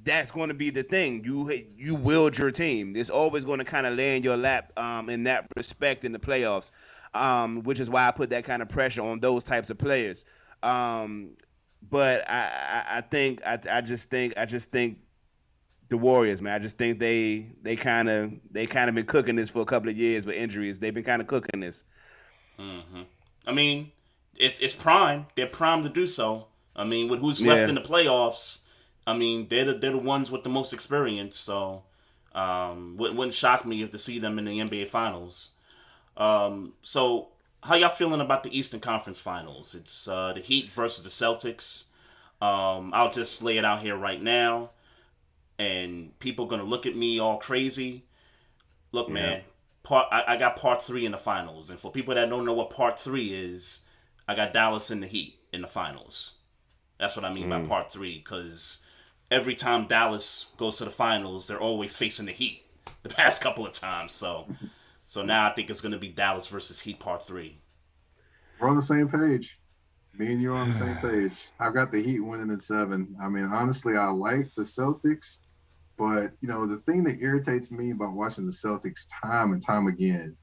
that's going to be the thing. You willed your team. It's always going to kind of lay in your lap in that respect in the playoffs, which is why I put that kind of pressure on those types of players. But I just think the Warriors, man. I just think they kind of been cooking this for a couple of years with injuries. They've been kind of cooking this. Mm-hmm. I mean, it's prime. They're primed to do so. I mean, with who's left in the playoffs, I mean, they're the ones with the most experience. So, wouldn't shock me if to see them in the NBA Finals. So, how y'all feeling about the Eastern Conference Finals? It's the Heat versus the Celtics. I'll just lay it out here right now, and people are gonna look at me all crazy. Look, man, I got Part 3 in the Finals, and for people that don't know what Part 3 is, I got Dallas and the Heat in the Finals. That's what I mean by Part 3, because every time Dallas goes to the Finals, they're always facing the Heat the past couple of times. So now I think it's going to be Dallas versus Heat Part 3. We're on the same page. Me and you are on the same page. I've got the Heat winning in 7. I mean, honestly, I like the Celtics, but, the thing that irritates me about watching the Celtics time and time again,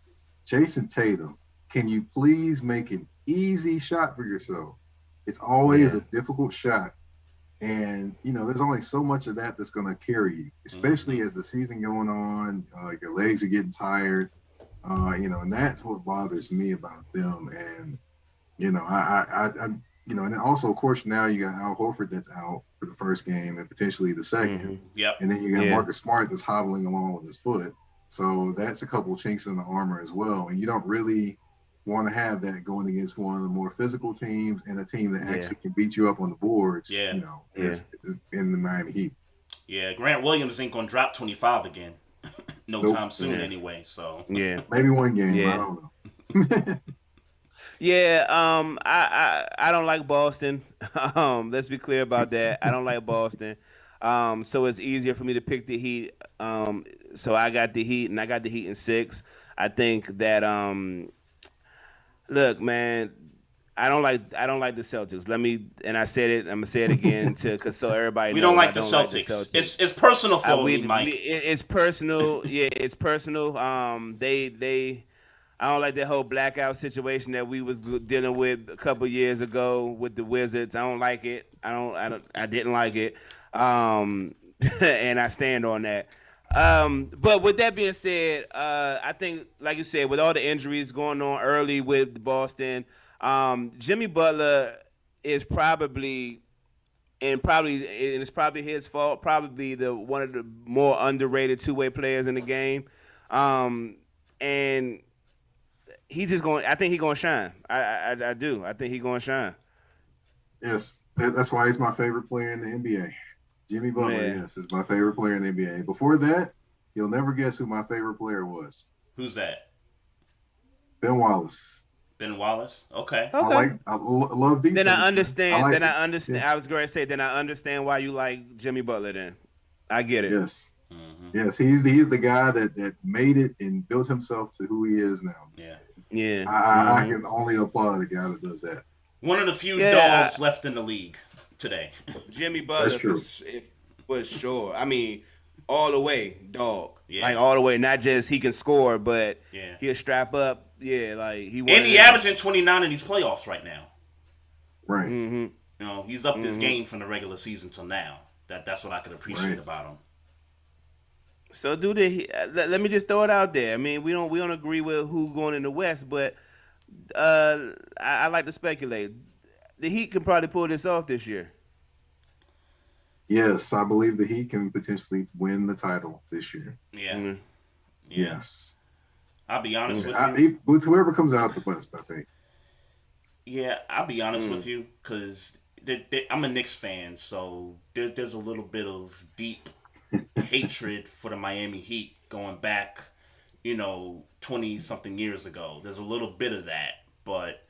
Jason Tatum, can you please make an easy shot for yourself? It's always a difficult shot. And, there's only so much of that that's going to carry you, especially as the season going on, your legs are getting tired, and that's what bothers me about them. And, and then also, of course, now you got Al Horford that's out for the first game and potentially the second. Mm-hmm. Yep. And then you got Marcus Smart that's hobbling along with his foot. So that's a couple of chinks in the armor as well. And you don't really want to have that going against one of the more physical teams and a team that actually can beat you up on the boards, in the Miami Heat. Yeah, Grant Williams ain't going to drop 25 again time soon anyway. So maybe one game, I don't know. I don't like Boston. Let's be clear about that. I don't like Boston. So it's easier for me to pick the Heat. So I got the Heat, and I got the Heat in 6. I think that look, man, I don't like the Celtics. I said it. I'm gonna say it again because so everybody. We don't like the Celtics. It's personal for me, Mike. It's personal. Yeah, it's personal. I don't like that whole blackout situation that we was dealing with a couple years ago with the Wizards. I don't like it. I didn't like it. And I stand on that. But with that being said, I think, like you said, with all the injuries going on early with Boston, Jimmy Butler is probably it's probably his fault, probably one of the more underrated two-way players in the game. And he's just I think he's going to shine. I do. I think he's going to shine. Yes. That's why he's my favorite player in the NBA. Jimmy Butler, is my favorite player in the NBA. Before that, you'll never guess who my favorite player was. Who's that? Ben Wallace. Ben Wallace? Okay. I love defense. Then I understand. I was going to say, then I understand why you like Jimmy Butler then. I get it. Yes. Mm-hmm. Yes, he's the guy that made it and built himself to who he is now. Yeah. Yeah. I can only applaud a guy that does that. One of the few dogs left in the league today. Jimmy Butler for sure. I mean, all the way, dog. Yeah. Like all the way. Not just he can score, but he'll strap up. Yeah, like he. And he averaging 29 in these playoffs right now. Right. Mm-hmm. He's upped his game from the regular season till now. That's what I could appreciate about him. So let me just throw it out there. I mean, we don't agree with who going in the West, but I like to speculate. The Heat can probably pull this off this year. Yes, I believe the Heat can potentially win the title this year. Yeah, Mm. yeah. Yes. I'll be honest with you. With whoever comes out the West, I think. Yeah, I'll be honest Mm. with you because I'm a Knicks fan, so there's a little bit of deep hatred for the Miami Heat going back, 20 something years ago. There's a little bit of that, but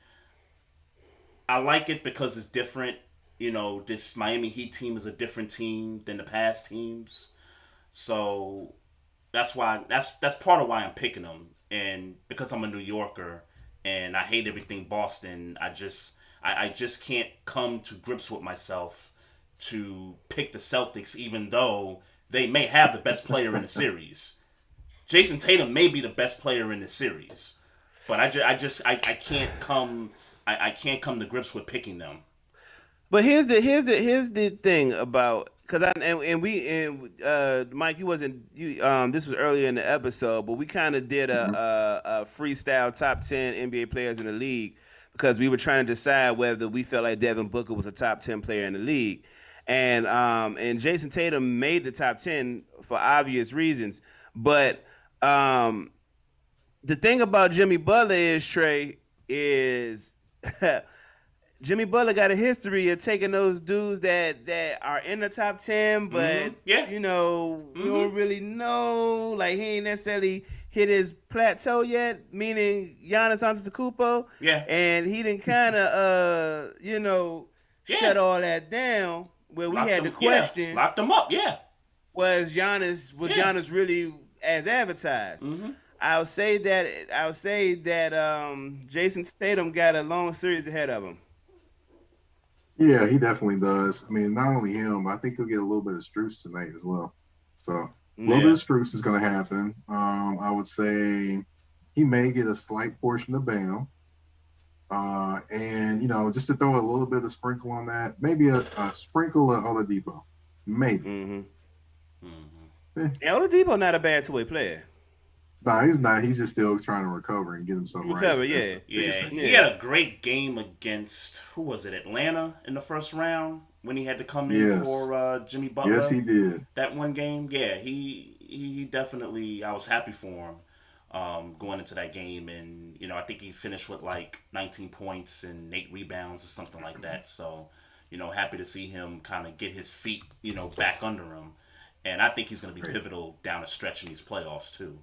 I like it because it's different. This Miami Heat team is a different team than the past teams. So that's part of why I'm picking them. And because I'm a New Yorker and I hate everything Boston, I just can't come to grips with myself to pick the Celtics even though they may have the best player in the series. Jason Tatum may be the best player in the series, but I can't come I can't come to grips with picking them. But here's the thing about because I and we and Mike, you wasn't you this was earlier in the episode, but we kind of did Mhm. a freestyle top 10 NBA players in the league because we were trying to decide whether we felt like Devin Booker was a top 10 player in the league, and Jason Tatum made the top 10 for obvious reasons, but um the thing about Jimmy Butler is Trey is Jimmy Butler got a history of taking those dudes that are in the top 10, but Yeah. we don't really know. Like he ain't necessarily hit his plateau yet, meaning Giannis Antetokounmpo. Yeah. And he didn't kind of shut all that down. Where we had the question, locked them up. Yeah. was Giannis really as advertised? I'll say that Jason Tatum got a long series ahead of him. Yeah, he definitely does. I mean, not only him, but I think he'll get a little bit of Strus tonight as well. So a little bit of Strus is going to happen. I would say he may get a slight portion of Bam. And, just to throw a little bit of sprinkle on that, maybe a sprinkle of Oladipo. Maybe. Oladipo not a bad two-way player. No, he's not. He's just still trying to recover and get himself right. Yeah. He had a great game against, who was it, Atlanta in the first round when he had to come in for Jimmy Butler. Yes, he did. That one game, yeah, he definitely, I was happy for him going into that game. And, I think he finished with like 19 points and 8 rebounds or something like that. So, happy to see him kind of get his feet, back under him. And I think he's going to be pivotal down the stretch in these playoffs too.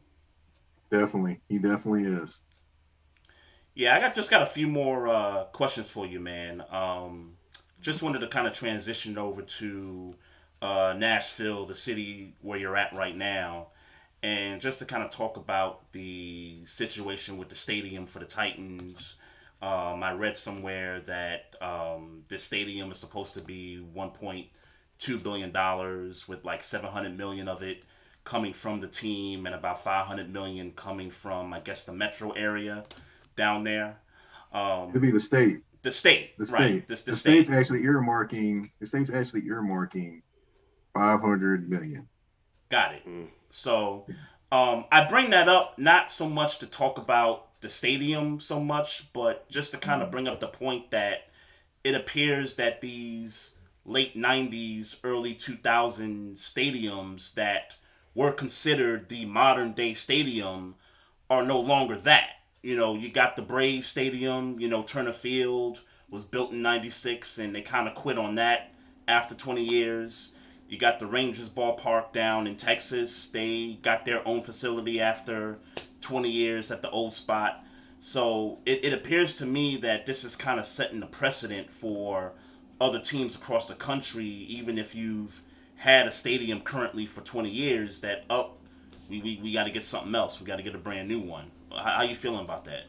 Definitely. He definitely is. Yeah, I just got a few more questions for you, man. Just wanted to kind of transition over to Nashville, the city where you're at right now, and just to kind of talk about the situation with the stadium for the Titans. I read somewhere that the stadium is supposed to be $1.2 billion with like $700 million of it coming from the team and about $500 million coming from, I guess, the metro area down there. It'd be the state. The state, right? The state's actually earmarking. The state's actually earmarking $500 million. Got it. So, I bring that up not so much to talk about the stadium so much, but just to kind of bring up the point that it appears that these late '90s, early 2000s stadiums that were considered the modern day stadium are no longer that. You got the Brave Stadium, Turner Field was built in 96 and they kind of quit on that after 20 years. You got the Rangers ballpark down in Texas. They got their own facility after 20 years at the old spot. So it appears to me that this is kind of setting the precedent for other teams across the country, even if you've had a stadium currently for 20 years, that we got to get something else. We got to get a brand new one. How you feeling about that?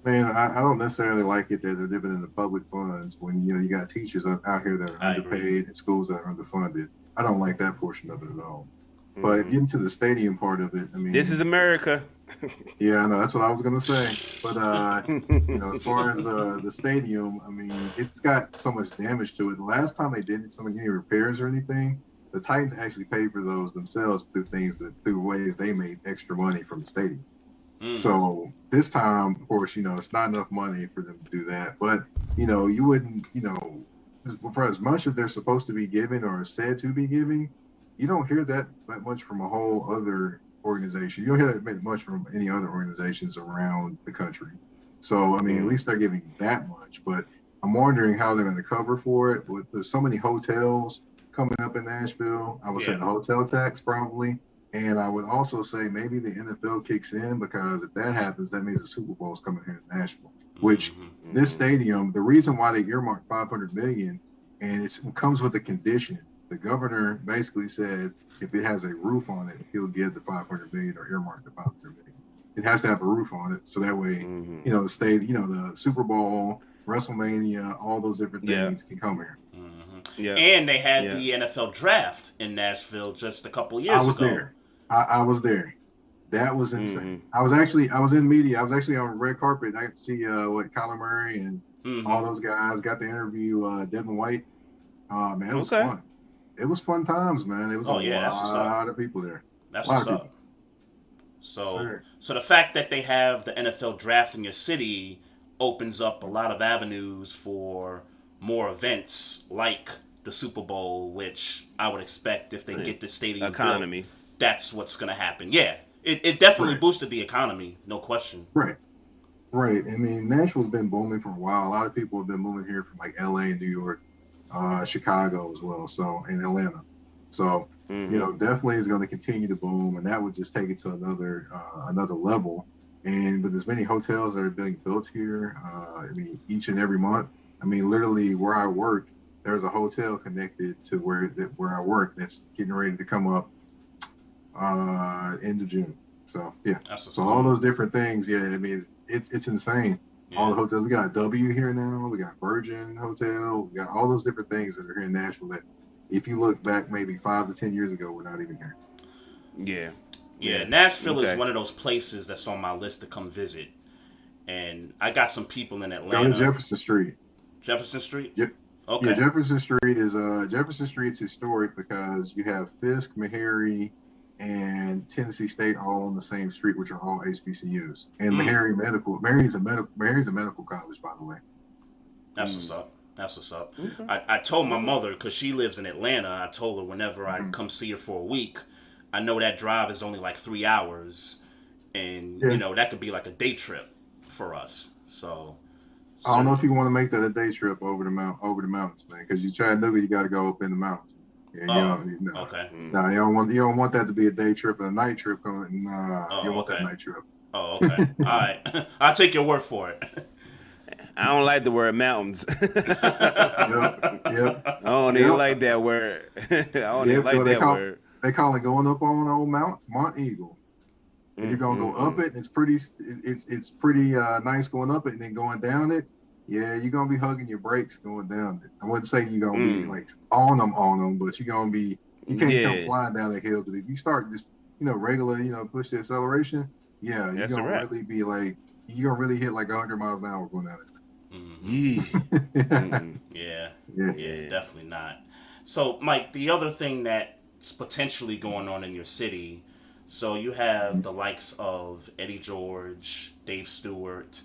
Man, I don't necessarily like it that they're living in the public funds when you got teachers out here that are underpaid and schools that are underfunded. I don't like that portion of it at all. But getting to the stadium part of it, I mean, this is America. Yeah, I know that's what I was gonna say. But as far as the stadium, I mean, it's got so much damage to it. The last time they did any repairs or anything, the Titans actually paid for those themselves through ways they made extra money from the stadium. So this time, of course, it's not enough money for them to do that. But, you wouldn't, for as much as they're supposed to be giving or said to be giving, you don't hear that much from a whole other organization. You don't hear that much from any other organizations around the country. So, I mean, at least they're giving that much. But I'm wondering how they're going to cover for it. There's so many hotels coming up in Nashville. I would say the hotel tax probably. And I would also say maybe the NFL kicks in, because if that happens, that means the Super Bowl is coming here in Nashville, which this stadium, the reason why they earmarked $500 million, and it comes with a condition. The governor basically said if it has a roof on it, he'll give the $500 million or earmark the $500 million. It has to have a roof on it, so that way, the state, the Super Bowl, WrestleMania, all those different things can come here. Yeah. And they had the NFL draft in Nashville just a couple years ago. I was there. That was insane. I was in media. I was actually on red carpet. I got to see Kyler Murray and all those guys. Got to interview Devin White. Man, it was fun. It was fun times, man. It was a lot of people there. That's what's up. So the fact that they have the NFL draft in your city opens up a lot of avenues for more events like the Super Bowl, which I would expect if they get the stadium built, that's what's going to happen. Yeah, it definitely boosted the economy, no question. Right. I mean, Nashville's been booming for a while. A lot of people have been moving here from like LA and New York, Chicago as well, and Atlanta. So, definitely is going to continue to boom, and that would just take it to another level. And with as many hotels that are being built here, I mean, each and every month, I mean, literally where I work, there's a hotel connected to where I work that's getting ready to come up end of June. So so all those different things, I mean, it's insane. All the hotels, we got a W here now, we got Virgin Hotel, we got all those different things that are here in Nashville that, if you look back maybe 5 to 10 years ago, we're not even here. Nashville is one of those places that's on my list to come visit, and I got some people in Atlanta. Go to Jefferson Street. Jefferson Street? Yep. Okay. Yeah, Jefferson Street's historic because you have Fisk, Meharry, and Tennessee State all on the same street, which are all HBCUs. And Meharry's a medical college, by the way. That's what's up. Okay. I told my mother, because she lives in Atlanta, I told her whenever I come see her for a week, I know that drive is only like 3 hours, and that could be like a day trip for us. So I don't know if you want to make that a day trip over the mountains, man, because you Chattanooga, you got to go up in the mountains. Okay. No, you don't want that to be a day trip and a night trip. You don't want that night trip. Oh, okay. All right. I'll take your word for it. I don't like the word mountains. Yep. I don't even like that word. Word. They call it going up on old Mount Eagle. And you're gonna go up it. It's pretty nice going up it, and then going down it. Yeah, you're gonna be hugging your brakes going down it. I wouldn't say you're gonna be like on them, but you're gonna be. You can't come flying down the hill, because if you start just regular push the acceleration, you're gonna really be like you're gonna really hit like 100 miles an hour going down it. Yeah, definitely not. So, Mike, the other thing that's potentially going on in your city, so you have the likes of Eddie George, Dave Stewart,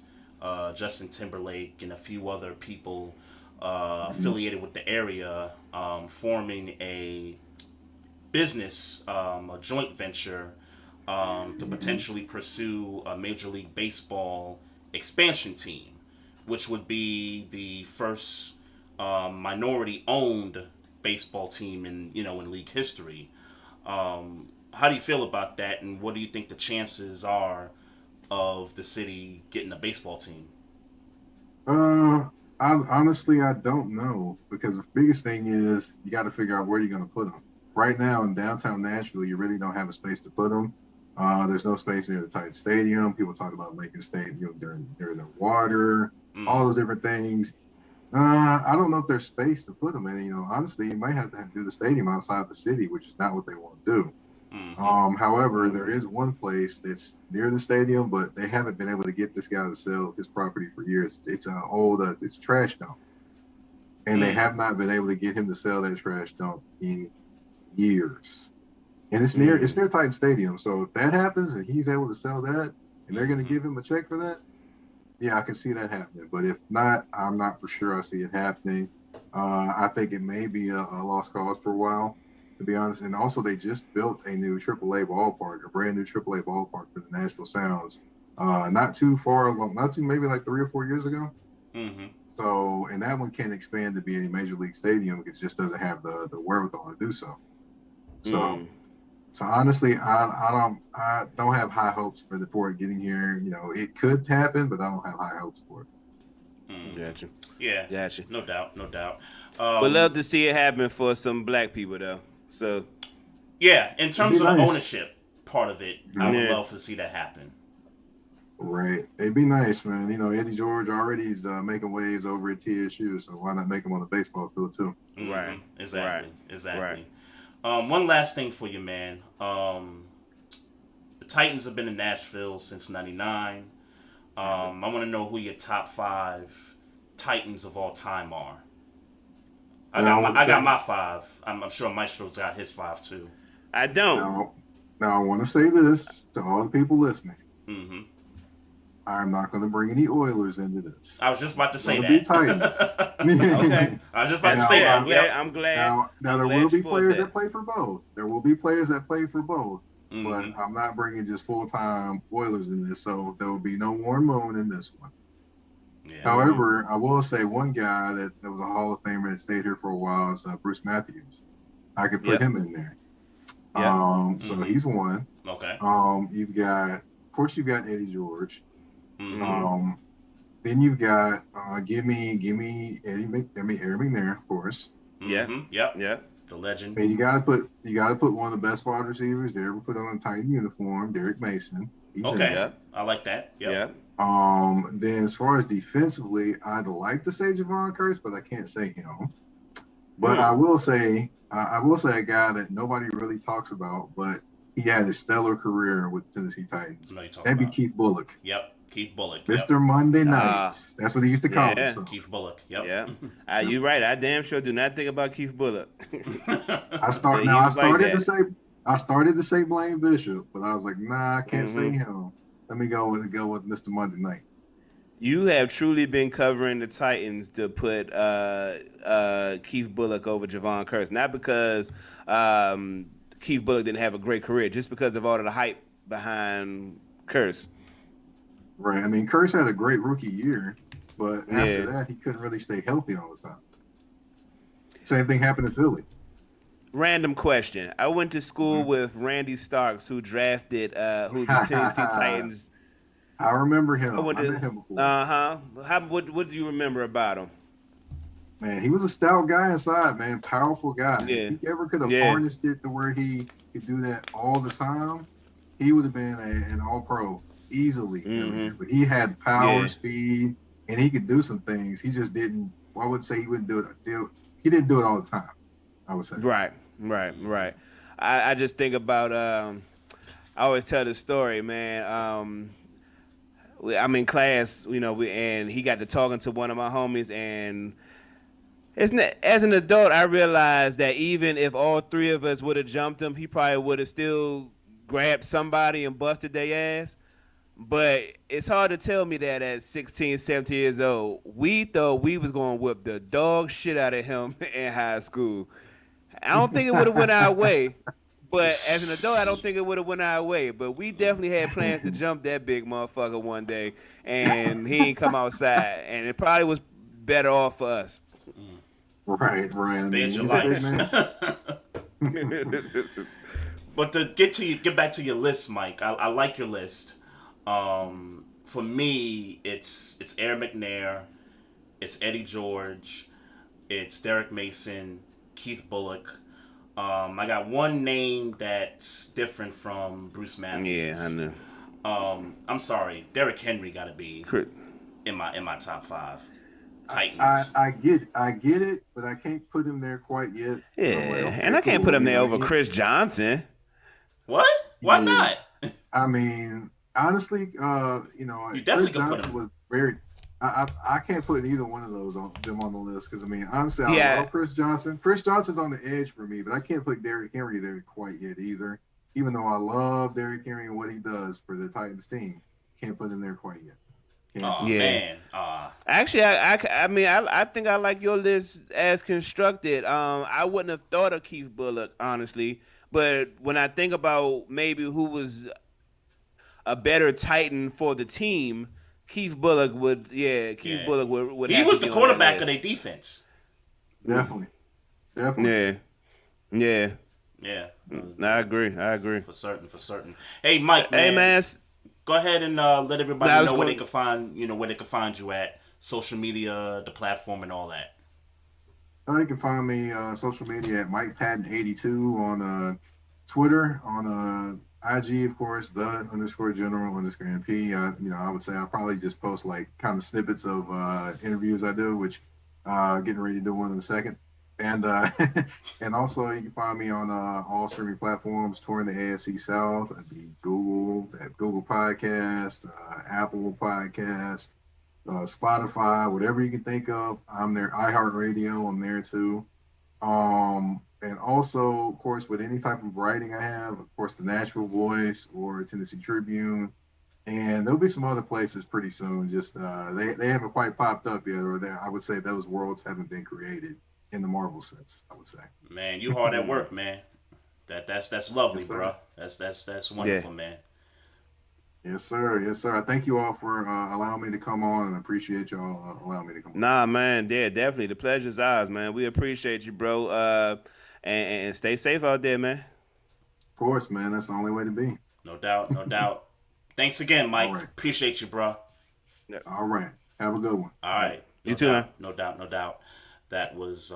Justin Timberlake, and a few other people affiliated with the area forming a business, a joint venture to potentially pursue a Major League Baseball expansion team, which would be the first minority-owned baseball team in league history. How do you feel about that, and what do you think the chances are of the city getting a baseball team? Honestly, I don't know, because the biggest thing is you got to figure out where you're going to put them. Right now in downtown Nashville, you really don't have a space to put them. There's no space near the Titan Stadium. People talk about Lincoln Stadium during the water, all those different things. I don't know if there's space to put them in. Honestly, you might have to do the stadium outside the city, which is not what they want to do. However, there is one place that's near the stadium, but they haven't been able to get this guy to sell his property for years. It's it's a trash dump, and they have not been able to get him to sell that trash dump in years. And it's near Titan Stadium. So if that happens and he's able to sell that and they're going to give him a check for that, yeah, I can see that happening. But if not, I'm not for sure I see it happening. I think it may be a lost cause for a while, to be honest. And also, they just built a new AAA ballpark, a brand new AAA ballpark for the Nashville Sounds. Not too maybe like 3 or 4 years ago. Mm-hmm. So, and that one can't expand to be a major league stadium because it just doesn't have the wherewithal to do so. So, so honestly, I don't have high hopes for it getting here. You know, it could happen, but I don't have high hopes for it. Gotcha. Yeah. Gotcha. No doubt. Would love to see it happen for some black people though. So. Yeah, in terms of nice. the ownership part of it, I would love to see that happen. Right. It'd be nice, man. You know, Eddie George already is making waves over at TSU, so why not make him on the baseball field too? Mm-hmm. Right. Exactly. Right. Exactly. Right. One last thing for you, man. The Titans have been in Nashville since '99. I want to know who your top 5 Titans of all time are. I got my 5. I'm sure Maestro's got his 5 too. I don't. Now I want to say this to all the people listening. Mm-hmm. I'm not going to bring any Oilers into this. I was just about to say that. Be Titans. Okay. I was just about to say that. I'm glad. Now there will be players that play for both. There will be players that play for both. Mm-hmm. But I'm not bringing just full-time Oilers in this, so there will be no Warren Moon in this one. Yeah. However, I will say one guy that was a Hall of Famer that stayed here for a while is Bruce Matthews. I could put him in there. So he's one. Okay. You've got Eddie George. Mm-hmm. Then you've got give me Eddie McNair, of course. Mm-hmm. Yep. The legend. And you gotta put one of the best wide receivers they ever put on a Titan uniform, Derek Mason. He's okay. I like that. Yep. Then as far as defensively, I'd like to say Javon Curse, but I can't say him. But I will say a guy that nobody really talks about, but he had a stellar career with the Tennessee Titans. That'd be Keith Bullock. Yep. Keith Bullock. Mr. Monday Nights. That's what he used to call himself. Keith Bullock. Yep. Yeah. You're right. I damn sure do not think about Keith Bullock. I started to say Blaine Bishop, but I was like, nah, I can't say him. Let me go with Mr. Monday Night. You have truly been covering the Titans to put Keith Bullock over Javon Curse, not because Keith Bullock didn't have a great career, just because of all of the hype behind Curse. Right. I mean, Curse had a great rookie year, but after that, he couldn't really stay healthy all the time. Same thing happened in Philly. Random question. I went to school with Randy Starks, who drafted who the Tennessee Titans. I remember him. I met him before. What do you remember about him? Man, he was a stout guy inside, man. Powerful guy. Yeah. If he ever could have harnessed it to where he could do that all the time, he would have been an all-pro easily. But he had power, speed, and he could do some things. He just didn't. Well, I would say he wouldn't do it. He didn't do it all the time, I would say. Right. I just think about. I always tell this story, man. I'm in class, and he got to talking to one of my homies, and as an adult, I realized that even if all 3 of us would have jumped him, he probably would have still grabbed somebody and busted their ass. But it's hard to tell me that at 16, 17 years old, we thought we was going to whip the dog shit out of him in high school. I don't think it would have went our way. But as an adult, I don't think it would have went our way. But we definitely had plans to jump that big motherfucker one day, and he ain't come outside. And it probably was better off for us. Right. Spend your life. But to get back to your list, Mike, I like your list. For me, it's Eric McNair, it's Eddie George, it's Derek Mason, Keith Bullock. I got one name that's different from Bruce Matthews. Yeah, I know. I'm sorry, Derrick Henry got to be in my top 5. Titans. I get it, but I can't put him there quite yet. Yeah, and I can't put him there over Chris Johnson. What? Why not? I mean, honestly, you definitely Chris Johnson was very. I can't put either one of those on them on the list because I mean honestly I Yeah, love Chris Johnson. Chris Johnson's on the edge for me, but I can't put Derrick Henry there quite yet either. Even though I love Derrick Henry and what he does for the Titans team, can't put him there quite yet. Can't Oh put him. yeah. man. Actually, I mean, I think I like your list as constructed. I wouldn't have thought of Keith Bulluck honestly, but when I think about maybe who was a better Titan for the team, Keith Bulluck would, yeah, Keith Yeah. Bulluck would He have was to the be on that quarterback of list. their defense. Definitely, definitely. Yeah, yeah. Yeah. I agree. For certain. Hey Mike, Hey man. man, Go ahead and let everybody I was know where they going. can find where they can find you at social media, the platform, and all that. You can find me social media at Mike Patton 82 on Twitter, on IG, of course, the underscore general underscore MP. I would say I probably just post like kind of snippets of interviews I do, which getting ready to do one in a second. And and also you can find me on all streaming platforms, touring the AFC South. That'd be Google Podcast, Apple Podcast, Spotify, whatever you can think of. I'm there. iHeartRadio, I'm there too. And also, of course, with any type of writing I have, of course, the Nashville Voice or Tennessee Tribune, and there'll be some other places pretty soon. Just they haven't quite popped up yet, or I would say those worlds haven't been created in the Marvel sense. I would say. Man, you hard at work, man. That's lovely, Yes, bro. sir. That's Yeah. wonderful, man. Yes, sir. Yes, sir. I thank you all for allowing me to come on, and appreciate y'all allowing me to come on. Nah, man, yeah, definitely. The pleasure's ours, man. We appreciate you, bro. And stay safe out there, man. Of course, man. That's the only way to be. No doubt, no doubt. Thanks again, Mike. All right. Appreciate you, bro. All right. Have a good one. All right. You too, man. No doubt. That was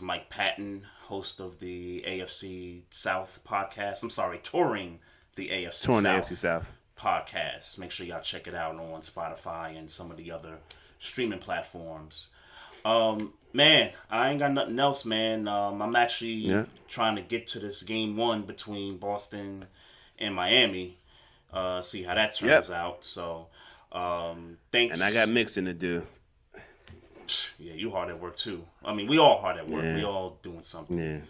Mike Patton, host of the AFC South podcast. I'm sorry, touring the AFC Touring the South AFC South. podcast. Make sure y'all check it out on Spotify and some of the other streaming platforms. Man, I ain't got nothing else, man. I'm actually trying to get to this game 1 between Boston and Miami. See how that turns out. So, thanks. And I got mixing to do. Yeah, you hard at work too. I mean, we all hard at work. Yeah. We all doing something. Yeah.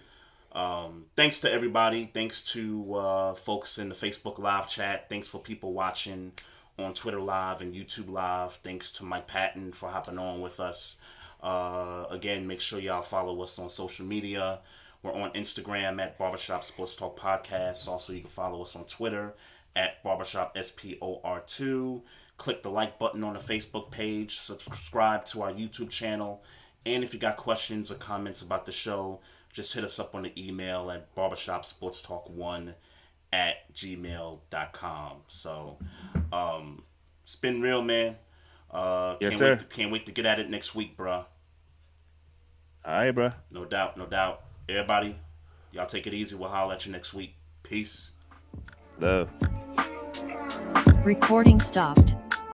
Thanks to everybody. Thanks to folks in the Facebook Live chat. Thanks for people watching on Twitter Live and YouTube Live. Thanks to Mike Patton for hopping on with us. Again, make sure y'all follow us on social media. We're on Instagram at Barbershop Sports Talk Podcast. Also, you can follow us on Twitter at Barbershop SPOR2. Click the like button on the Facebook page. Subscribe to our YouTube channel. And if you got questions or comments about the show, just hit us up on the email at barbershopsportstalk1@gmail.com. So, it's been real, man. Yes, sir. Can't wait to get at it next week, bro. All right, bro. No doubt. Everybody, y'all take it easy. We'll holler at you next week. Peace. Love. Recording stopped.